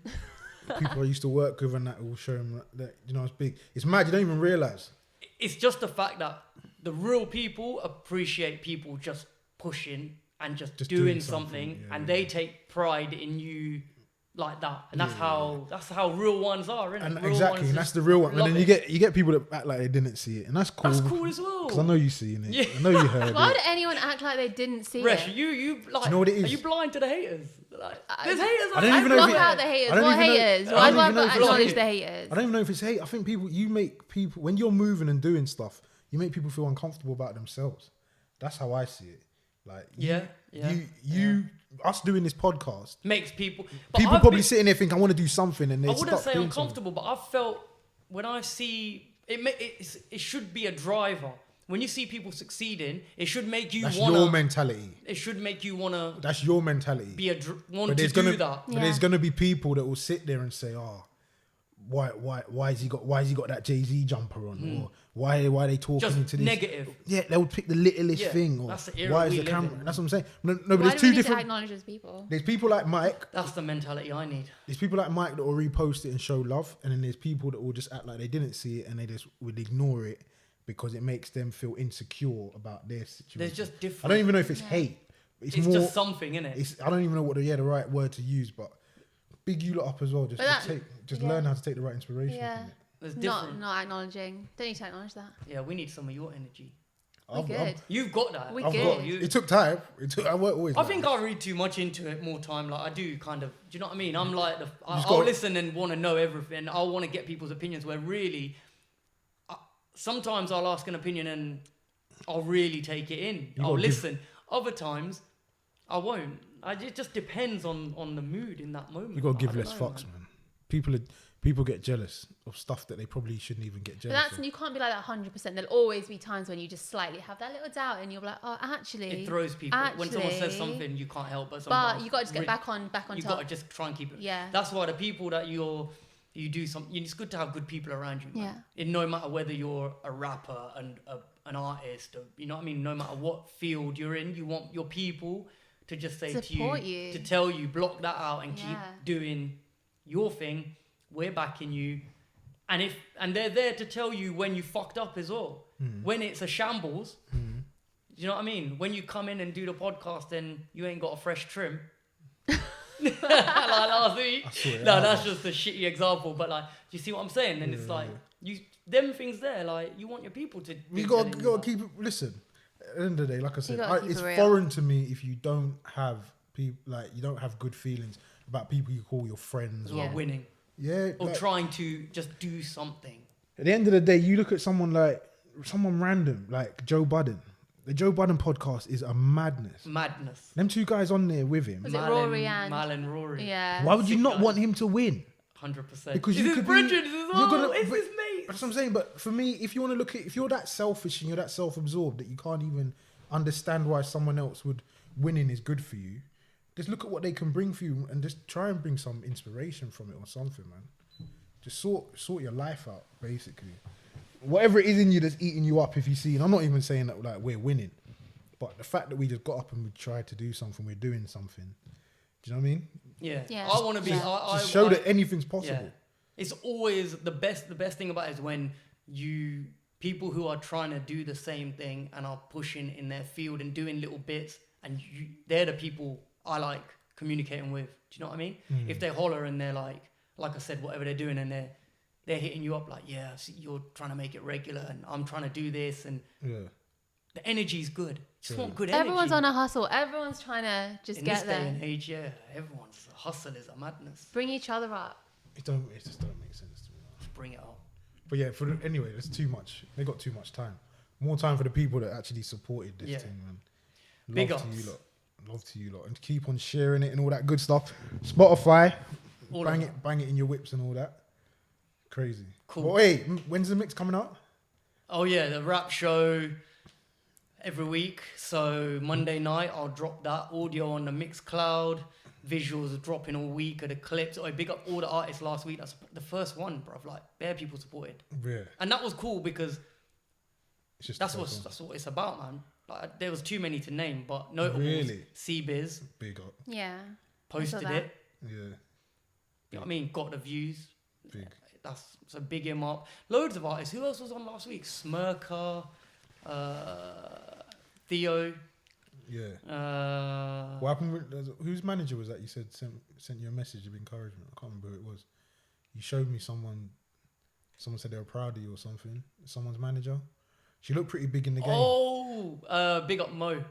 People I used to work with and that will show them that, you know, it's big. It's mad. You don't even realise. It's just the fact that the real people appreciate people just pushing and just doing something, and they take pride in you like that, and that's how real ones are, innit? And real exactly, ones and that's the real one. And then you get people that act like they didn't see it, and that's cool. That's cool as well. Because I know you seen it. Yeah. I know you heard Why it. would anyone act like they didn't see Resh, it? you like, you know what it is? Are you blind to the haters? Like, there's haters. I don't I even know block if it- out the haters. I don't What even know- haters? I Why don't do I even know if it's acknowledge hate. the haters? I don't even know if it's hate. I think you make people, when you're moving and doing stuff, you make people feel uncomfortable about themselves. That's how I see it. Like, us doing this podcast makes people. People probably sitting there think I want to do something, and they I wouldn't stop say doing uncomfortable, but I've felt when I see it should be a driver. When you see people succeeding, it should make you That's wanna. your mentality. It should make you wanna That's your mentality. be want But to there's do gonna, that. but there's gonna be people that will sit there and say, "Oh, why has he got that Jay-Z jumper on?" Or why are they talking Just into this? negative. Yeah, they would pick the littlest Yeah, thing. Or that's the era why is we the live camera? in. That's what I'm saying. No, but Why there's do two we need to different. acknowledge those people? There's people like Mike. That's the mentality I need. There's people like Mike that will repost it and show love, and then there's people that will just act like they didn't see it and they just would ignore it because it makes them feel insecure about their situation. There's just different. I don't even know if it's hate. It's more just something, innit? I don't even know what the right word to use, but big you lot up as well. Just learn how to take the right inspiration. Yeah. From it. There's Not different. acknowledging. Don't need to acknowledge that. Yeah, we need some of your energy. We're good. You've got that. We I've good. got. It took time. I work always. I think I read too much into it more time. Like I do kind of. Do you know what I mean? I'm like, I'll gotta- listen and want to know everything. I want to get people's opinions. Where really, sometimes I'll ask an opinion and I'll really take it in. I'll listen. Other times, I won't. It just depends on the mood in that moment. You got to give I don't less know, fucks, man. People get jealous of stuff that they probably shouldn't even get But jealous of. you can't be like that 100%. There'll always be times when you just slightly have that little doubt, and you're like, oh, actually. It throws people. When someone says something, you can't help but. But you got to just get back on You top. got to just try and keep it. Yeah. That's why the people that you do something. It's good to have good people around you. Man. Yeah. No matter whether you're a rapper and an artist, or, you know what I mean. No matter what field you're in, you want your people to just say Support to you, you. to tell you, block that out and keep Yeah. doing your thing. We're backing you, and they're there to tell you when you fucked up as well. When it's a shambles. You know what I mean? When you come in and do the podcast and you ain't got a fresh trim. Like last week. No, that's just a shitty example. But like, do you see what I'm saying? And it's like them things there. Like you want your people to. You got to keep it. Listen, at the end of the day, like I said, gotta keep it's it real. foreign to me if you don't have people you don't have good feelings about people you call your friends. who are Yeah. winning Yeah, or like, trying to just do something. at the end of the day, you look at someone random like Joe Budden. The Joe Budden podcast is a madness. Madness. Them two guys on there with him. Was it Rory and- Mal and Rory? Yeah. Why would you Sick not guys. want him to win? 100%. Because it's you his could brethren be, as you're well. gonna, It's but- his mate. That's what I'm saying. But for me, if you want to look at, if you're that selfish and you're that self-absorbed that you can't even understand why someone else would winning is good for you, just look at what they can bring for you and just try and bring some inspiration from it or something, man. Just sort your life out, basically. Whatever it is in you that's eating you up, if you see, and I'm not even saying that like we're winning, but the fact that we just got up and we tried to do something, we're doing something. Do you know what I mean? Yeah. Yeah. I want to be. Just- I Show that anything's possible. Yeah. It's always the best thing about it is when people who are trying to do the same thing and are pushing in their field and doing little bits, and they're the people I like communicating with. Do you know what I mean? If they holler and they're like I said, whatever they're doing, and they're hitting you up like, yeah, see, you're trying to make it regular, and I'm trying to do this, and Yeah. the energy's good. Just want good energy. Everyone's on a hustle. Everyone's trying to just in get this day there. and age, yeah, everyone's hustle is a madness. Bring each other up. It just don't make sense to me. Just bring it up. But yeah, anyway, there's too much. They got too much time. More time for the people that actually supported this thing, man. Big Love ups. to you lot. Love to you lot. And keep on sharing it and all that good stuff. Spotify, All bang of it, bang it in your whips and all that. Crazy. Cool. Well, wait, when's the mix coming out? Oh yeah, the rap show every week. So Monday night I'll drop that audio on the Mixcloud. Visuals are dropping all week of the clips. I big up all the artists last week. That's the first one, bruv. Like bare people supported, Yeah. and that was cool because It's just that's the what first one. it's about, man. Like there was too many to name, but notables. Really? C-Biz Big up. Yeah. posted that. it. Yeah. You know what I mean? Got the views. Big. That's so big him up. Loads of artists. Who else was on last week? Smirker, Theo. Yeah. What happened with, whose manager was that you said sent you a message of encouragement? I can't remember who it was. You showed me someone said they were proud of you or something. Someone's manager. She looked pretty big in the game. Oh, big up Mo.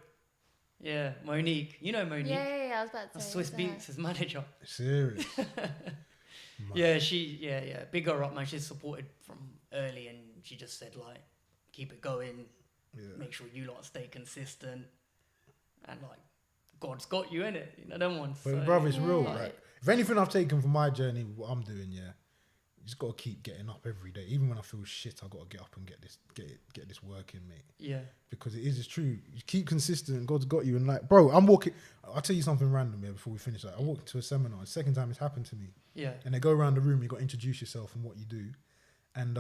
Yeah, Monique. You know Monique. Yeah, I was about to That's say. Swiss that. Beats, his manager. Serious. Yeah, big her up, man. She's supported from early, and she just said like, keep it going. Yeah. Make sure you lot stay consistent, and like, God's got you in it. You know them ones. But So, brother, it's real. Yeah. Like, if anything I've taken from my journey, what I'm doing, yeah, you just got to keep getting up every day. Even when I feel shit, I got to get up and get this working, mate. Yeah. Because it's true. You keep consistent, and God's got you. And like, bro, I'm walking. I'll tell you something random here before we finish. Like, I walked to a seminar. It's the second time it's happened to me. Yeah. And they go around the room. You got to introduce yourself and what you do. And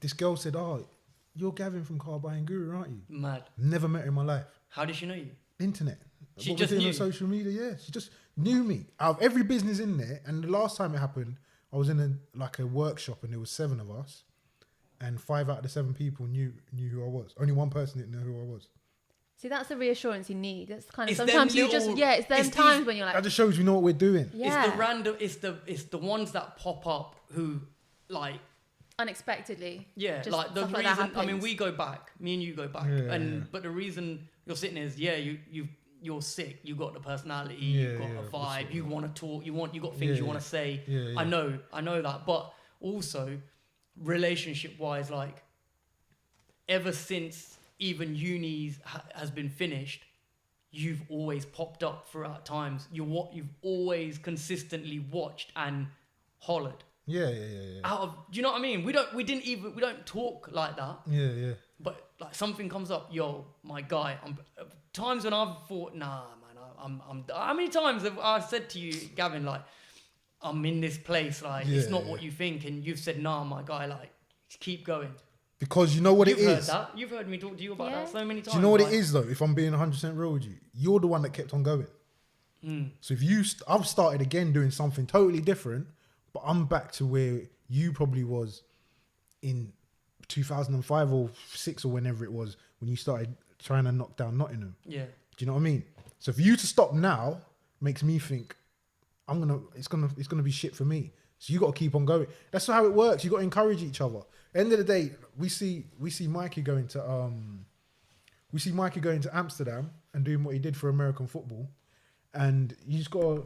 this girl said, "Oh, you're Gavin from Car Buying Guru, aren't you?" Mad. Never met her in my life. How did she know you? Internet. She What just we're doing knew? on social media. Yeah, she just knew me. Out of every business in there, and the last time it happened, I was in a workshop, and there was 7 of us, and 5 out of the 7 people knew who I was. Only 1 person didn't know who I was. See, that's the reassurance you need. That's kind of It's them sometimes you just little- it's them it's times these- when you're That like, just shows you know what we're doing. yeah, It's the random. It's the ones that pop up who like unexpectedly. Yeah, Just like the stuff like that reason. I mean, happens. we go back. Me and you go back. But the reason you're sitting is, you're sick. You got the personality. You got a vibe. You want to talk. You got things you want to say. I know that. But also, relationship wise, like ever since even uni's has been finished, you've always popped up throughout times. You've always consistently watched and hollered. Yeah. Out of, do you know what I mean? We don't talk like that. Yeah. But like something comes up, yo, my guy. Times when I've thought, nah, man, I'm. How many times have I said to you, Gavin, like, I'm in this place, like it's not what you think, and you've said, nah, my guy, like, just keep going. Because you know what it is. You've heard that. You've heard me talk to you about that so many times. Do you know what it is though? If I'm being 100% real with you, you're the one that kept on going. So if I've started again doing something totally different, but I'm back to where you probably was in 2005 or 6 or whenever it was when you started trying to knock down Nottingham. Yeah. Do you know what I mean? So for you to stop now makes me think it's gonna be shit for me. So you got to keep on going. That's how it works. You got to encourage each other. End of the day, we see Mikey going to Amsterdam and doing what he did for American football, and you just gotta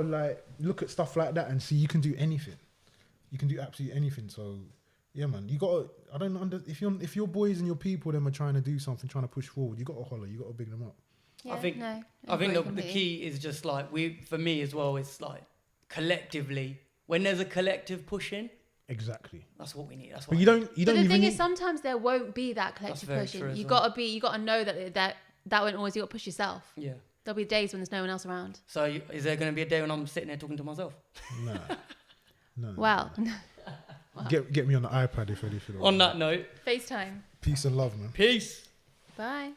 like look at stuff like that and see you can do anything. You can do absolutely anything. So yeah, man, you got to. If your boys and your people them are trying to do something, trying to push forward, you got to holler. You got to big them up. Yeah, I think the key is just like for me as well. It's like collectively, when there's a collective pushing. Exactly. That's what we need. That's what. But you don't. But the thing is, sometimes there won't be that collective pushing. You got to know that won't always. You got to push yourself. Yeah. There'll be days when there's no one else around. So is there going to be a day when I'm sitting there talking to myself? No. Wow. Get me on the iPad if anything. On that note, FaceTime. Peace and love, man. Peace. Bye.